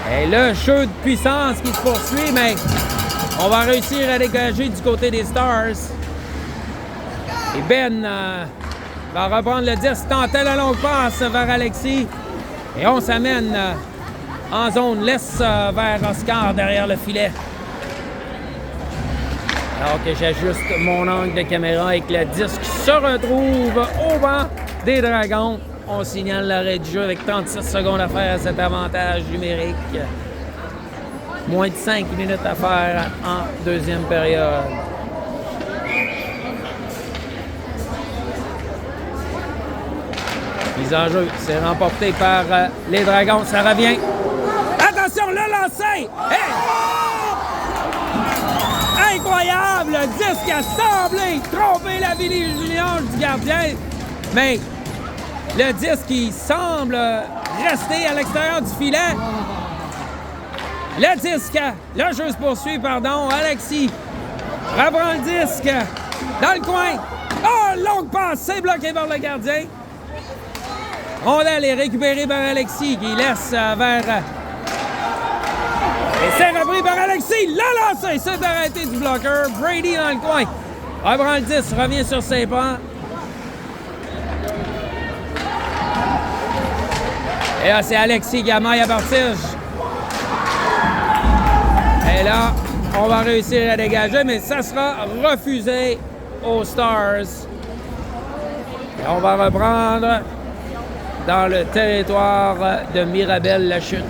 Et le jeu de puissance qui se poursuit, mais on va réussir à dégager du côté des Stars. Et Ben va reprendre le 10, tenter la longue passe vers Alexis. Et on s'amène en zone. Laisse vers Oscar derrière le filet. Alors que j'ajuste mon angle de caméra et que le disque se retrouve au banc des Dragons. On signale l'arrêt du jeu avec 36 secondes à faire à cet avantage numérique. Moins de 5 minutes à faire en deuxième période. Mise en jeu, c'est remporté par les Dragons. Ça revient. Attention, le lancer! Hey! Incroyable! Le disque a semblé tromper la villégion du gardien. Mais le disque qui semble rester à l'extérieur du filet. Le disque, le jeu se poursuit, pardon. Alexis reprend le disque dans le coin. Oh, longue passe, c'est bloqué par le gardien. Rondelle est récupérée par Alexis qui laisse vers Et c'est repris par Alexis. L'a lancé. C'est arrêté du bloqueur. Brady dans le coin. Reprend le 10. Revient sur ses pas. Et là, c'est Alexis qui a maille à partir. Et là, on va réussir à dégager, mais ça sera refusé aux Stars. Et on va reprendre dans le territoire de Mirabel-la-Chute.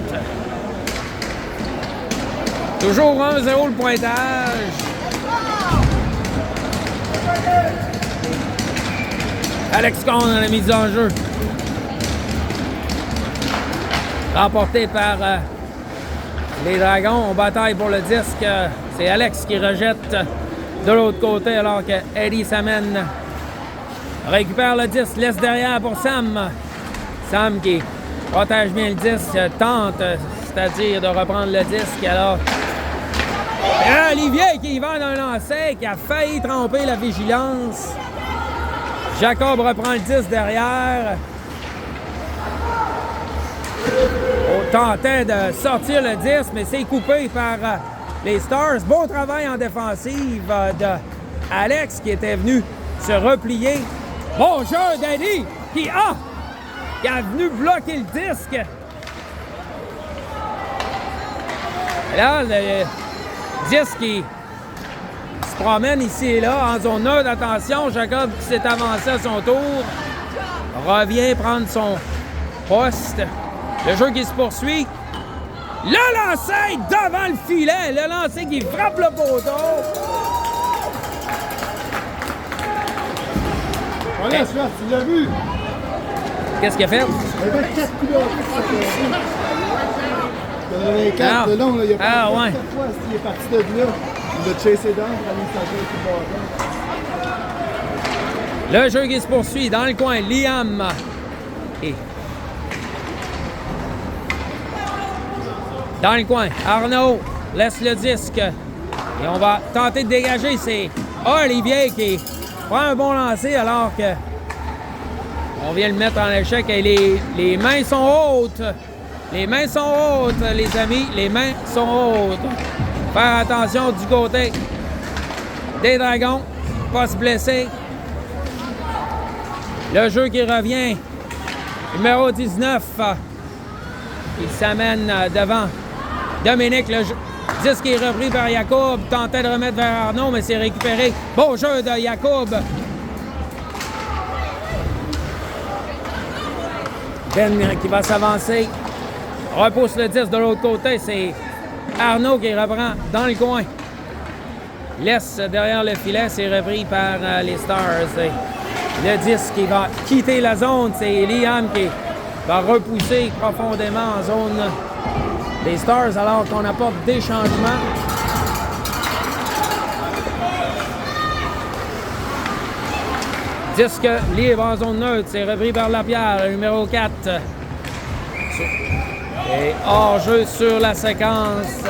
Toujours 1-0 le pointage. Alex Cohn dans la mise en jeu. Remporté par les Dragons. On bataille pour le disque. C'est Alex qui rejette de l'autre côté alors que Eddie s'amène. Récupère le disque, laisse derrière pour Sam. Sam qui protège bien le disque, tente, c'est-à-dire de reprendre le disque. Alors, Olivier qui y va dans un lancer, qui a failli tromper la vigilance. Jacob reprend le disque derrière. On tentait de sortir le disque, mais c'est coupé par les Stars. Bon travail en défensive de Alex qui était venu se replier. Bon jeu d'Eddie qui a venu bloquer le disque. Et là, le disque qui se promène ici et là en zone neutre. Attention, Jacob qui s'est avancé à son tour revient prendre son poste. Le jeu qui se poursuit. Le lancer devant le filet. Le lancer qui frappe le poteau. Voilà, tu l'as vu. Qu'est-ce qu'il a fait? Il y avait 4 pilotes. Il y en avait 4 de long. Là. Il a pas ouais. 4 fois s'il est parti de là. Il a chassé dans pour aller s'acheter tout le bâton. Le jeu qui se poursuit dans le coin. Liam. Et dans le coin, Arnaud laisse le disque. Et on va tenter de dégager. C'est Olivier qui prend un bon lancer alors que on vient le mettre en échec. Et les mains sont hautes. Les mains sont hautes, les amis. Les mains sont hautes. Faire attention du côté des Dragons. Pas se blesser. Le jeu qui revient. Numéro 19. Il s'amène devant Dominique. Le disque est repris par Jacob. Tentait de remettre vers Arnaud, mais c'est récupéré. Bon jeu de Jacob. Ben qui va s'avancer. Repousse le disque de l'autre côté. C'est Arnaud qui reprend dans le coin. Laisse derrière le filet. C'est repris par les Stars. Et le disque qui va quitter la zone. C'est Liam qui va repousser profondément en zone des Stars alors qu'on apporte des changements. Disque libre en zone neutre, c'est repris par Lapierre, le numéro 4. Et hors-jeu sur la séquence.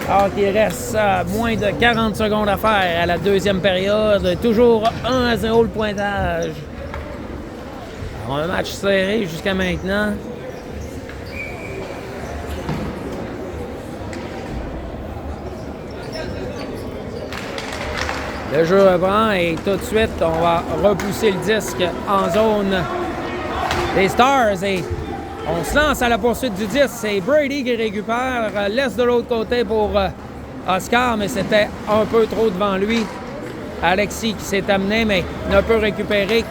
Alors qu'il reste moins de 40 secondes à faire à la deuxième période. Toujours 1-0 le pointage. Alors, un match serré jusqu'à maintenant. Le jeu reprend et tout de suite, on va repousser le disque en zone des Stars. Et on se lance à la poursuite du disque. C'est Brady qui récupère, laisse de l'autre côté pour Oscar, mais c'était un peu trop devant lui. Alexis qui s'est amené, mais ne peut récupérer.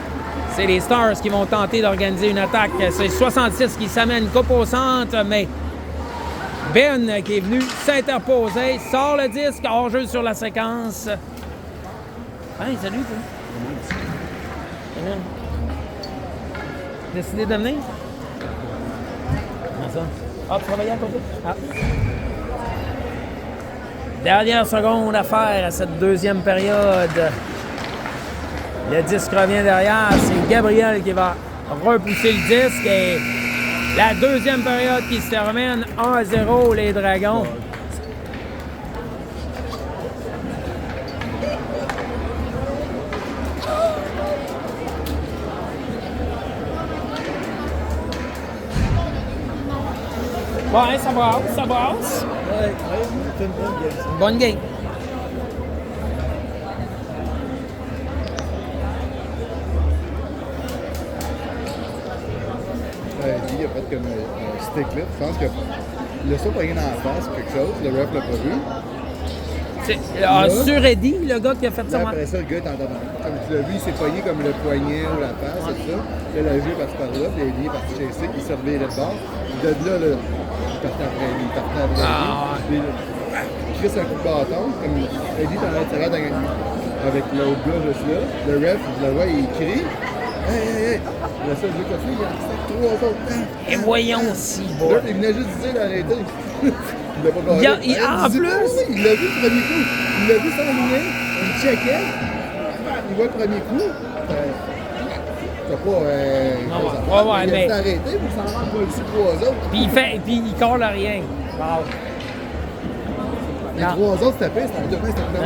C'est les Stars qui vont tenter d'organiser une attaque. C'est 66 qui s'amène coupe au centre, mais Ben qui est venu s'interposer, sort le disque, hors-jeu sur la séquence. Hey, salut, toi. Décidé de venir? Comment ça? Ah, tu travaillais à côté? Ah. Dernière seconde à faire à cette deuxième période. Le disque revient derrière. C'est Gabriel qui va repousser le disque. Et la deuxième période qui se termine 1-0, les Dragons. Ouais, ça brasse, ça brasse. Ouais, c'est une bonne game, ça. Bonne game. Eddie, il a fait comme un stick là. Je pense que le saut pogné dans la face ou quelque chose, le ref l'a pas vu. Sur Eddie, le gars qui a fait ça. Là, après ça, le gars est en train de- comme tu l'as vu, il s'est pogné comme le poignet ou la face, c'est ça. Là, le jeu est parti par là, puis Eddie est parti chasser, il s'est reviré de bord. De là, il partait après lui, il partait après lui. Puis, Chris un coup de bâton, comme Eddie est en train de tirer avec l'autre gars juste là. Le ref, je le vois, il crie. Hey, hey, hey! Là, ça, le gars continue, il en reste 3 autres. Et voyons si bon. Là, il venait juste de dire d'arrêter. Il l'a pas gagné. En plus! Oui, il l'a vu le premier coup. Il l'a vu s'enligner, il checkait. Il voit le premier coup. T'as pas. Non, ouais, mais. Il a arrêté, puis il s'en rend pas dessus 3 autres. Puis il colle à rien. Wow. Les 3 autres, c'était pire, c'était en 2 mains, c'était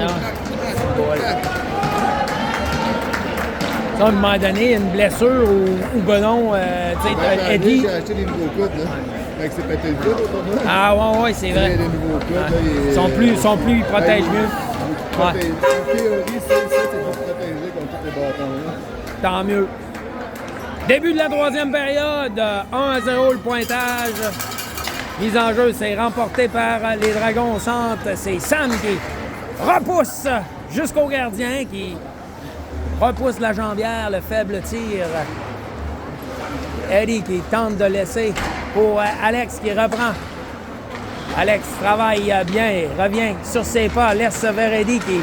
Ça, à un moment donné, une blessure ou ben non, tu sais, Eddie. J'ai acheté des nouveaux coudes, là. Fait que c'est pété le coude autour de Ah, ouais, c'est vrai. Les nouveaux coudes, là. Ils sont plus, ils protègent mieux. En théorie, c'est pour protéger contre tous les bâtons, là. Tant mieux. Début de la troisième période, 1-0 le pointage. Mise en jeu, c'est remporté par les Dragons au centre. C'est Sam qui repousse jusqu'au gardien, qui repousse la jambière, le faible tir. Eddie qui tente de laisser pour Alex qui reprend. Alex travaille bien, revient sur ses pas, laisse vers Eddie qui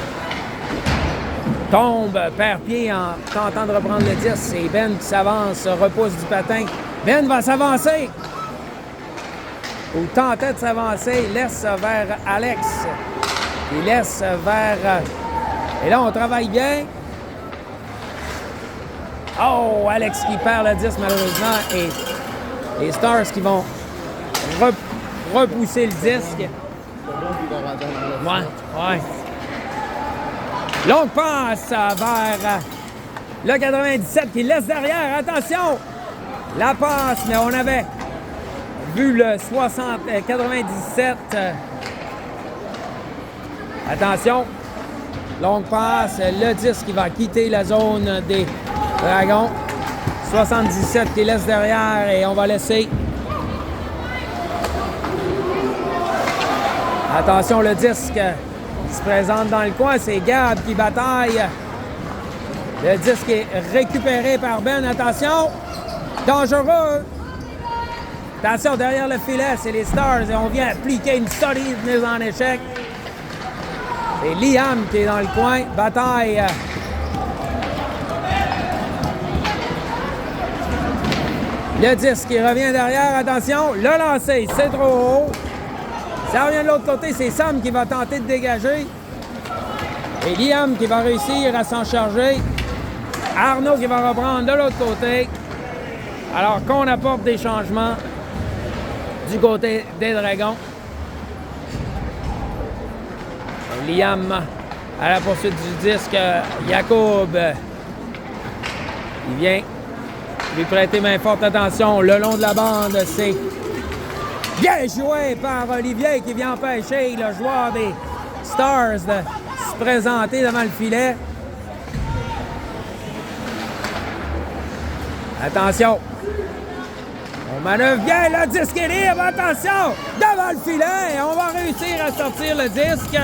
tombe, perd pied en tentant de reprendre le 10. C'est Ben qui s'avance, repousse du patin. Ben va s'avancer. Ou tentait de s'avancer, laisse vers Alex. Il laisse vers... Et là, on travaille bien. Oh, Alex qui perd le 10 malheureusement. Et les Stars qui vont repousser le disque. Ouais. Longue passe vers le 97 qui laisse derrière. Attention! La passe, mais on avait vu le 97. Attention! Longue passe. Le 10 qui va quitter la zone des Dragons. 77 qui laisse derrière et on va laisser. Attention, le disque qui se présente dans le coin, c'est Gab qui bataille. Le disque est récupéré par Ben. Attention! Dangereux! Attention, derrière le filet, c'est les Stars et on vient appliquer une solide mise en échec. C'est Liam qui est dans le coin. Bataille. Le disque qui revient derrière. Attention, le lancer, c'est trop haut. Ça revient de l'autre côté, c'est Sam qui va tenter de dégager. Et Liam qui va réussir à s'en charger. Arnaud qui va reprendre de l'autre côté. Alors qu'on apporte des changements du côté des Dragons. Liam à la poursuite du disque. Jacob, il vient lui prêter main forte. Attention, le long de la bande, c'est bien joué par Olivier qui vient empêcher le joueur des Stars de se présenter devant le filet. Attention. On manœuvre bien, le disque est libre. Attention, devant le filet. On va réussir à sortir le disque.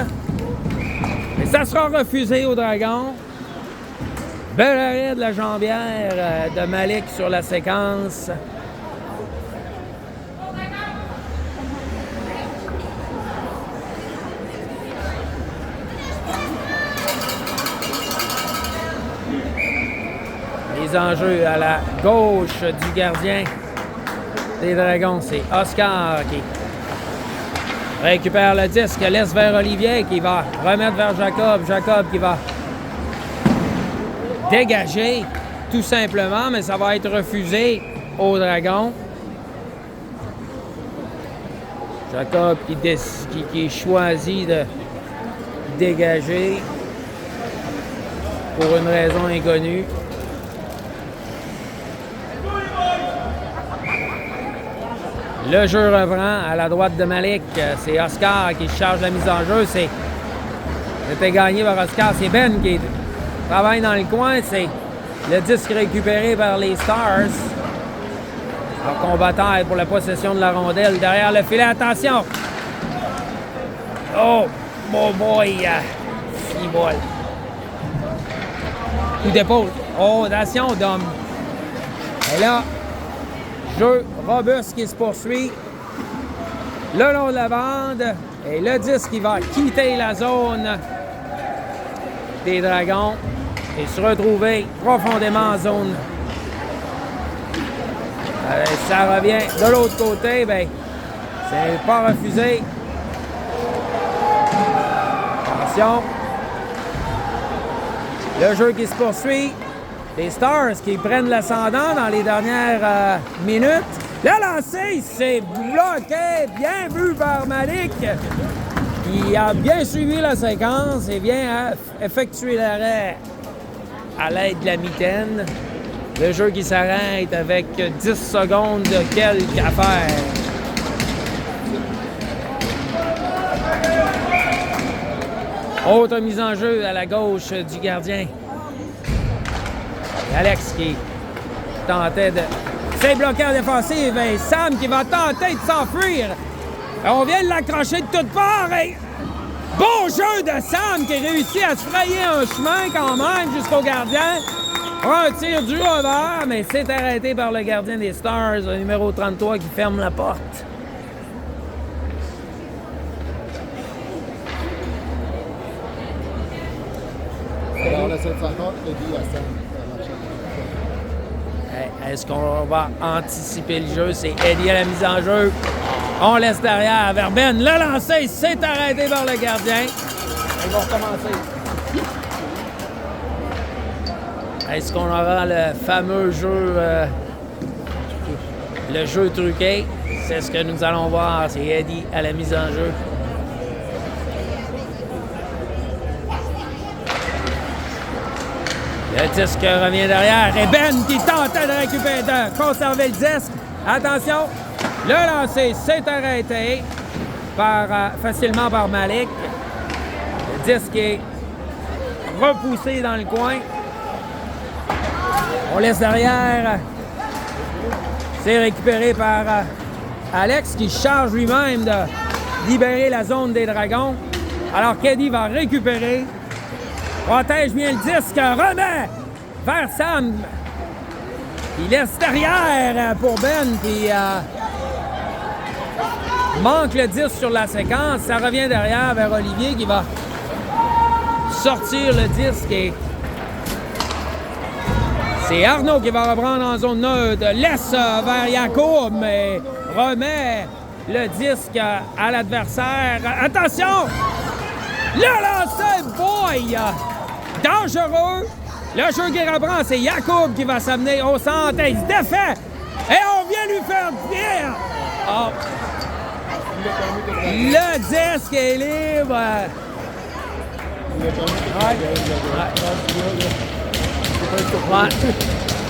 Et ça sera refusé au Dragon. Bel arrêt de la jambière de Malik sur la séquence. Les enjeux à la gauche du gardien des Dragons, c'est Oscar qui récupère le disque, laisse vers Olivier qui va remettre vers Jacob. Jacob qui va dégager tout simplement, mais ça va être refusé au Dragon. Jacob qui choisit de dégager pour une raison inconnue. Le jeu reprend à la droite de Malik. C'est Oscar qui charge la mise en jeu. C'était gagné par Oscar. C'est Ben qui travaille dans le coin. C'est le disque récupéré par les Stars. En combattant pour la possession de la rondelle. Derrière le filet, attention! Oh, bon boy! 6 balles. Coup d'épaule. Oh, attention, Dom. Et là, jeu robuste qui se poursuit le long de la bande. Et le disque qui va quitter la zone des Dragons et se retrouver profondément en zone. Ça revient de l'autre côté, ben, c'est pas refusé. Attention. Le jeu qui se poursuit. Les Stars qui prennent l'ascendant dans les dernières minutes. Le lancer, c'est bloqué. Bien vu par Malik. Qui a bien suivi la séquence et vient effectuer l'arrêt à l'aide de la mitaine. Le jeu qui s'arrête avec 10 secondes de quelques affaires. Autre mise en jeu à la gauche du gardien. Alex qui tentait de... C'est bloqué en défensive et Sam qui va tenter de s'enfuir. On vient de l'accrocher de toutes parts et... Beau jeu de Sam qui réussit à se frayer un chemin quand même jusqu'au gardien. Un tir du revers, mais c'est arrêté par le gardien des Stars, le numéro 33 qui ferme la porte. Alors, la 750, Eddie à Sam. Est-ce qu'on va anticiper le jeu? C'est Eddie à la mise en jeu. On laisse derrière vers Ben. Le lancer, c'est arrêté par le gardien. Ils vont recommencer. Est-ce qu'on aura le fameux jeu, le jeu truqué? C'est ce que nous allons voir. C'est Eddie à la mise en jeu. Le disque revient derrière. Et Ben qui tentait de récupérer, de conserver le disque. Attention, le lancer s'est arrêté facilement par Malik. Le disque est repoussé dans le coin. On laisse derrière. C'est récupéré par Alex qui charge lui-même de libérer la zone des Dragons. Alors qu'Eddie va récupérer. Protège bien le disque, remet vers Sam. Il laisse derrière pour Ben qui manque le disque sur la séquence. Ça revient derrière vers Olivier qui va sortir le disque. Et c'est Arnaud qui va reprendre en zone neutre. Laisse vers Jacob, mais remet le disque à l'adversaire. Attention! Le lancer, boy! Dangereux! Le jeu qui reprend, c'est Jacob qui va s'amener au centre. Il se défait! Et on vient lui faire bien! Oh. Le disque est libre! Ouais.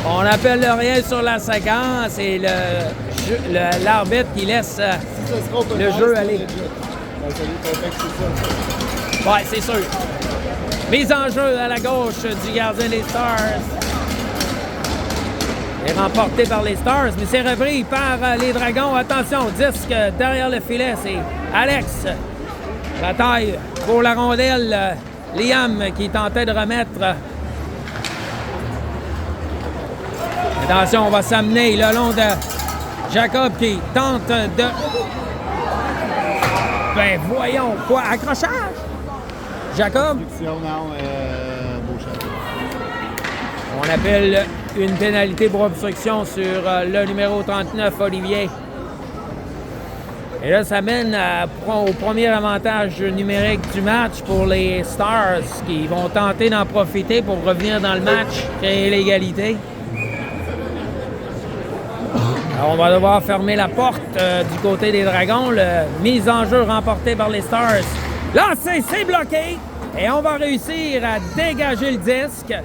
On appelle le rien sur la séquence et l'arbitre qui laisse le jeu aller. Oui, c'est sûr. Mise en jeu à la gauche du gardien des Stars. est remporté par les Stars, mais c'est repris par les Dragons. Attention, disque derrière le filet, c'est Alex. Bataille pour la rondelle. Liam qui tentait de remettre. Attention, on va s'amener le long de Jacob qui tente de... Ben voyons, quoi? Accrochage? Jacob? On appelle une pénalité pour obstruction sur le numéro 39, Olivier. Et là, ça mène au premier avantage numérique du match pour les Stars qui vont tenter d'en profiter pour revenir dans le match, créer l'égalité. Alors, on va devoir fermer la porte du côté des Dragons. Mise en jeu remportée par les Stars. Lancé, c'est bloqué. Et on va réussir à dégager le disque.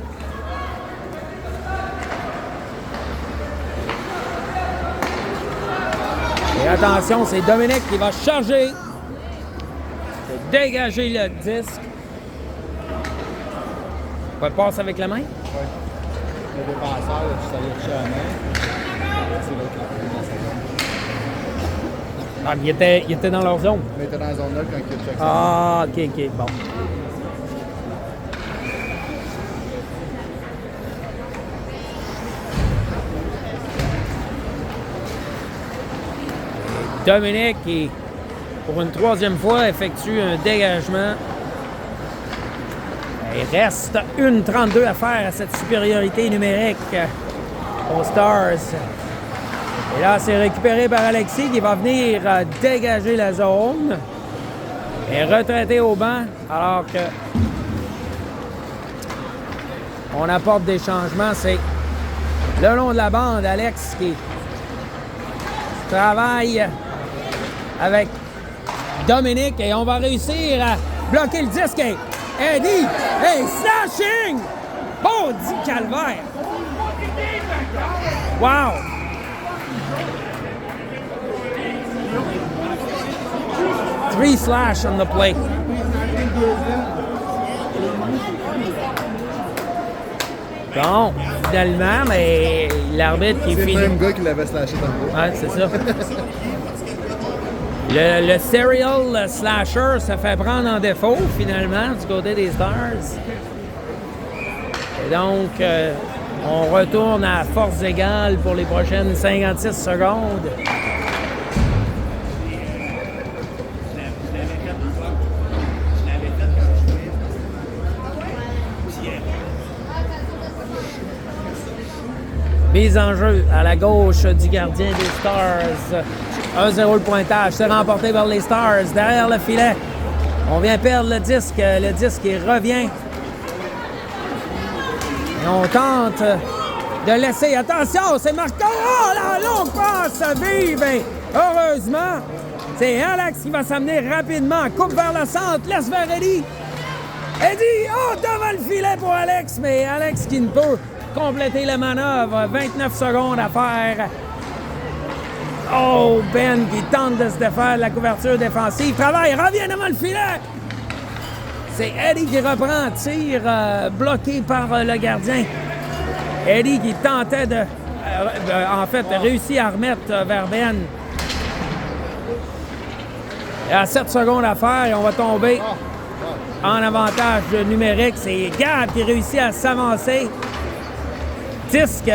Et Et attention, c'est Dominique qui va charger. De dégager le disque. On va le passer avec la main. Oui. Le défenseur, là, tu savais toucher à la main. C'est l'autre qui l'a pris dans sa zone. Ah, il était dans leur zone. Mais il était dans la zone là quand il a checké. Ah, ok, bon. Dominique, qui, pour une troisième fois, effectue un dégagement. Il reste 1:32 à faire à cette supériorité numérique aux Stars. Et là, c'est récupéré par Alexis qui va venir dégager la zone. Et retraité au banc, alors que on apporte des changements. C'est le long de la bande, Alex qui travaille avec Dominique et on va réussir à bloquer le disque. Et Eddie, hey, slashing! Bon, dit calvaire! Wow! Three slash on the play. Bon, finalement, mais l'arbitre qui C'est finit. le même gars qui l'avait slashé dans le dos. Ouais, c'est ça. Le serial slasher se fait prendre en défaut, finalement, du côté des Stars. Et donc, on retourne à force égale pour les prochaines 56 secondes. Mise en jeu à la gauche du gardien des Stars. 1-0 le pointage. C'est remporté par les Stars derrière le filet. On vient perdre le disque. Le disque il revient. Et on tente de laisser. Attention, c'est Marco. Oh, la longue passe vive. Et heureusement, c'est Alex qui va s'amener rapidement. Coupe vers le centre. Laisse vers Eddie. Eddie, oh, devant le filet pour Alex. Mais Alex qui ne peut compléter la manœuvre. 29 secondes à faire. Oh, Ben qui tente de se défaire de la couverture défensive. Travaille, revient devant le filet. C'est Eddie qui reprend. Tir bloqué par le gardien. Eddie qui tentait de... en fait, réussit à remettre vers Ben. Il y a 7 secondes à faire et on va tomber en avantage numérique. C'est Gab qui réussit à s'avancer. Disque...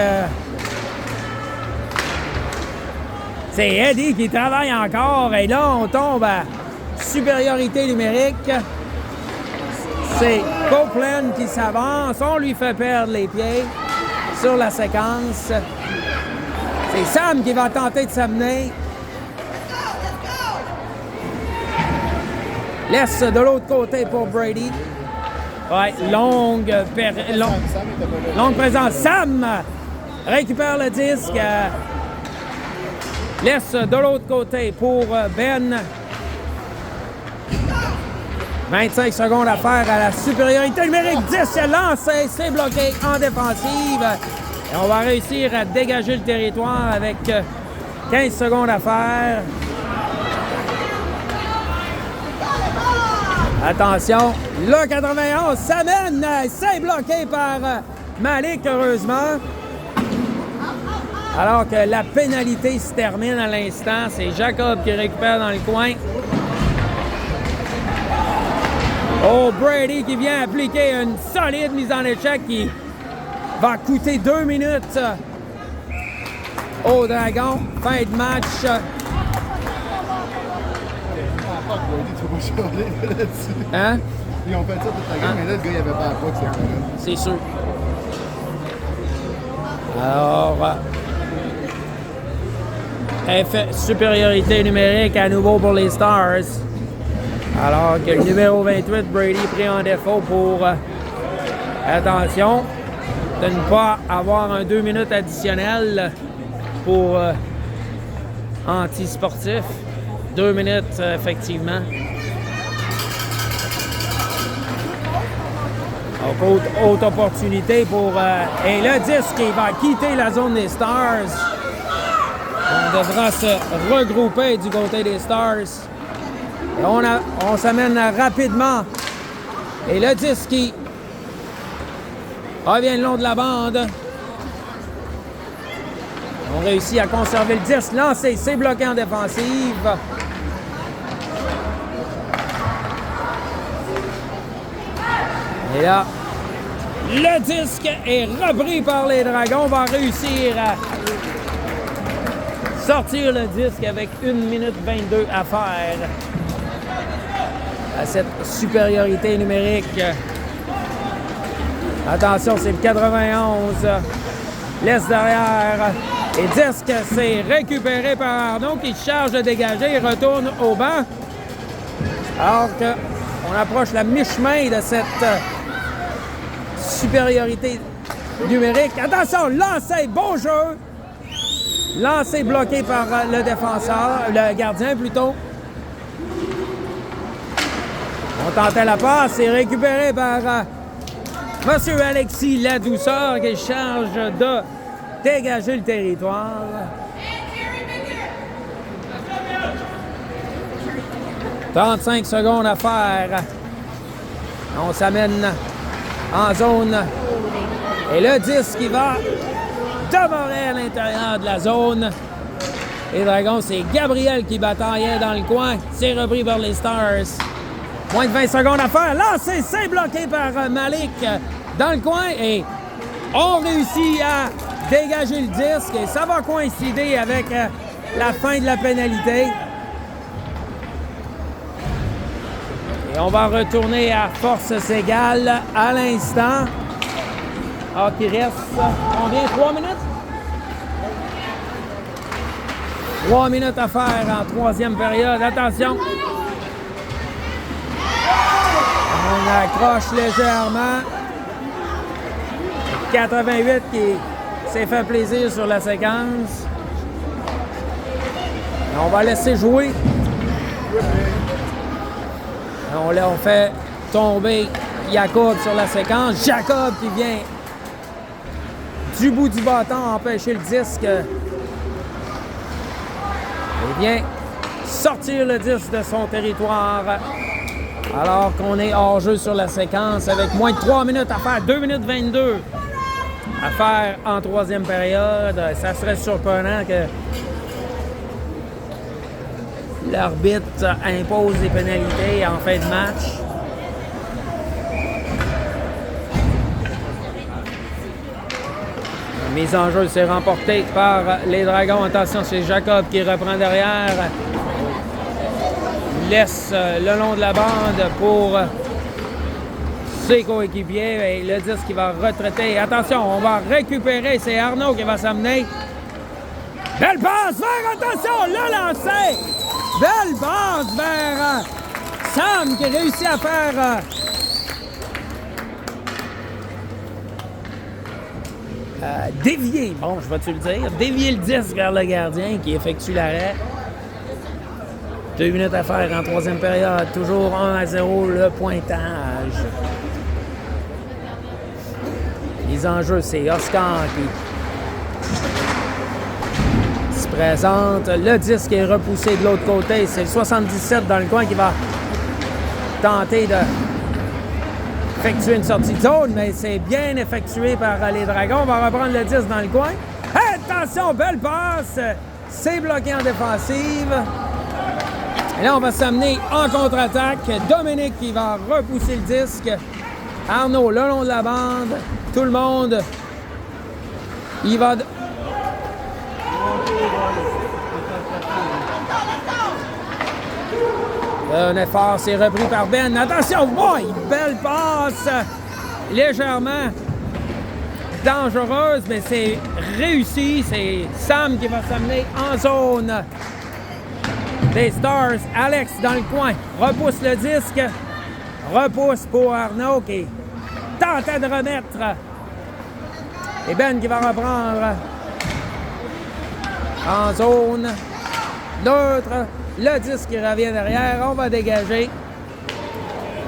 c'est Eddie qui travaille encore. Et là, on tombe à supériorité numérique. C'est Copeland qui s'avance. On lui fait perdre les pieds sur la séquence. C'est Sam qui va tenter de s'amener. Laisse de l'autre côté pour Brady. Ouais, longue présence. Sam récupère le disque. Laisse de l'autre côté pour Ben. 25 secondes à faire à la supériorité numérique. 10 lancé, c'est bloqué en défensive. Et on va réussir à dégager le territoire avec 15 secondes à faire. Attention, le 91 s'amène, c'est bloqué par Malik, heureusement. Alors que la pénalité se termine à l'instant, c'est Jacob qui récupère dans le coin. Oh, Brady qui vient appliquer une solide mise en échec qui va coûter 2 minutes au Dragon. Fin de match. Hein? Ils ont fait ça toute la game, mais là, le gars, il avait pas la POC, cette semaine. C'est sûr. Alors, supériorité numérique à nouveau pour les Stars. Alors que le numéro 28, Brady, pris en défaut pour, attention, de ne pas avoir un 2 minutes additionnel pour anti-sportif. 2 minutes, effectivement. Donc, autre opportunité pour... et le disque, il va quitter la zone des Stars. On devra se regrouper du côté des Stars. Et on s'amène rapidement. Et le disque qui revient le long de la bande. On réussit à conserver le disque. Lancé, c'est bloqué en défensive. Et là, le disque est repris par les Dragons. On va réussir à sortir le disque avec 1 minute 22 à faire à cette supériorité numérique. Attention, c'est le 91. Laisse derrière. Et disque, c'est récupéré par Arnaud qui charge de dégager et retourne au banc. Alors qu'on approche la mi-chemin de cette supériorité numérique. Attention, lancé, beau jeu. Lancé bloqué par le défenseur, le gardien plutôt. On tentait la passe, c'est récupéré par Monsieur Alexis Ladouceur qui charge de dégager le territoire. « 35 secondes à faire. » On s'amène en zone. Et le disque qui va demeurer à l'intérieur de la zone. Les Dragons, c'est Gabriel qui bataillait dans le coin. C'est repris par les Stars. Moins de 20 secondes à faire. Lancé, c'est bloqué par Malik dans le coin. Et on réussit à dégager le disque. Et ça va coïncider avec la fin de la pénalité. Et on va retourner à forces égales à l'instant. Alors qu'il reste combien? 3 minutes? 3 minutes à faire en troisième période. Attention! On accroche légèrement. 88 qui s'est fait plaisir sur la séquence. On va laisser jouer. On fait tomber Jacob sur la séquence. Jacob qui vient du bout du bâton empêcher le disque. Il vient sortir le disque de son territoire alors qu'on est hors jeu sur la séquence avec moins de 3 minutes à faire, 2 minutes 22 à faire en troisième période. Ça serait surprenant que l'arbitre impose des pénalités en fin de match. La mise en jeu s'est remportée par les Dragons. Attention, c'est Jacob qui reprend derrière. Il laisse le long de la bande pour ses coéquipiers. Et le disque qui va retraiter. Attention, on va récupérer. C'est Arnaud qui va s'amener. Belle passe vers, attention, le lancer. Belle passe vers Sam qui réussit à faire... dévier, bon, je vais-tu le dire, dévier le disque vers le gardien qui effectue l'arrêt. 2 minutes à faire en troisième période, toujours 1-0 le pointage. Les enjeux, c'est Oscar qui se présente. Le disque est repoussé de l'autre côté, c'est le 77 dans le coin qui va tenter de effectuer une sortie de zone, mais c'est bien effectué par les Dragons. On va reprendre le 10 dans le coin. Attention, belle passe! C'est bloqué en défensive. Et là, on va s'amener en contre-attaque. Dominique qui va repousser le disque. Arnaud, le long de la bande. Tout le monde. Il va... Un effort, c'est repris par Ben. Attention, boy! Belle passe! Légèrement dangereuse, mais c'est réussi. C'est Sam qui va s'amener en zone des Stars. Alex dans le coin. Repousse le disque. Repousse pour Arnaud qui tentait de remettre. Et Ben qui va reprendre en zone neutre. Le disque qui revient derrière, on va dégager.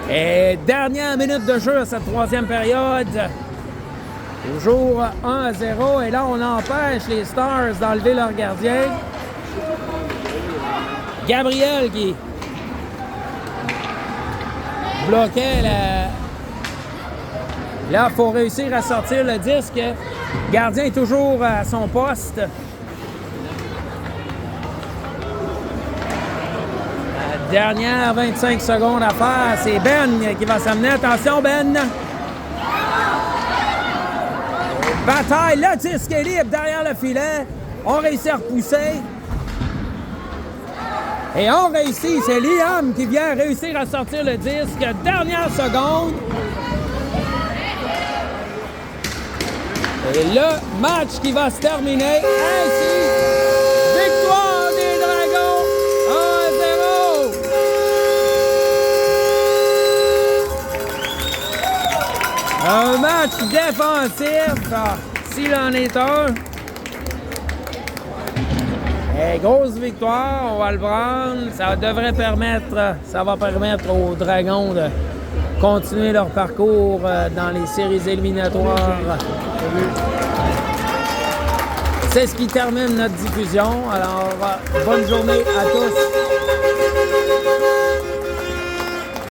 Et dernière minute de jeu à cette troisième période. Toujours 1-0. Et là, on empêche les Stars d'enlever leur gardien. Gabriel qui bloquait la... Là, il faut réussir à sortir le disque. Le gardien est toujours à son poste. La dernière 25 secondes à faire, c'est Ben qui va s'amener. Attention, Ben! Bataille, le disque est libre derrière le filet. On réussit à repousser. Et on réussit. C'est Liam qui vient réussir à sortir le disque. Dernière seconde. Et le match qui va se terminer ainsi. Victoire des Dragons 1-0. Un match défensif, s'il en est un. Et grosse victoire, on va le prendre. Ça va permettre aux Dragons de continuer leur parcours dans les séries éliminatoires. C'est ce qui termine notre diffusion. Alors, bonne journée à tous.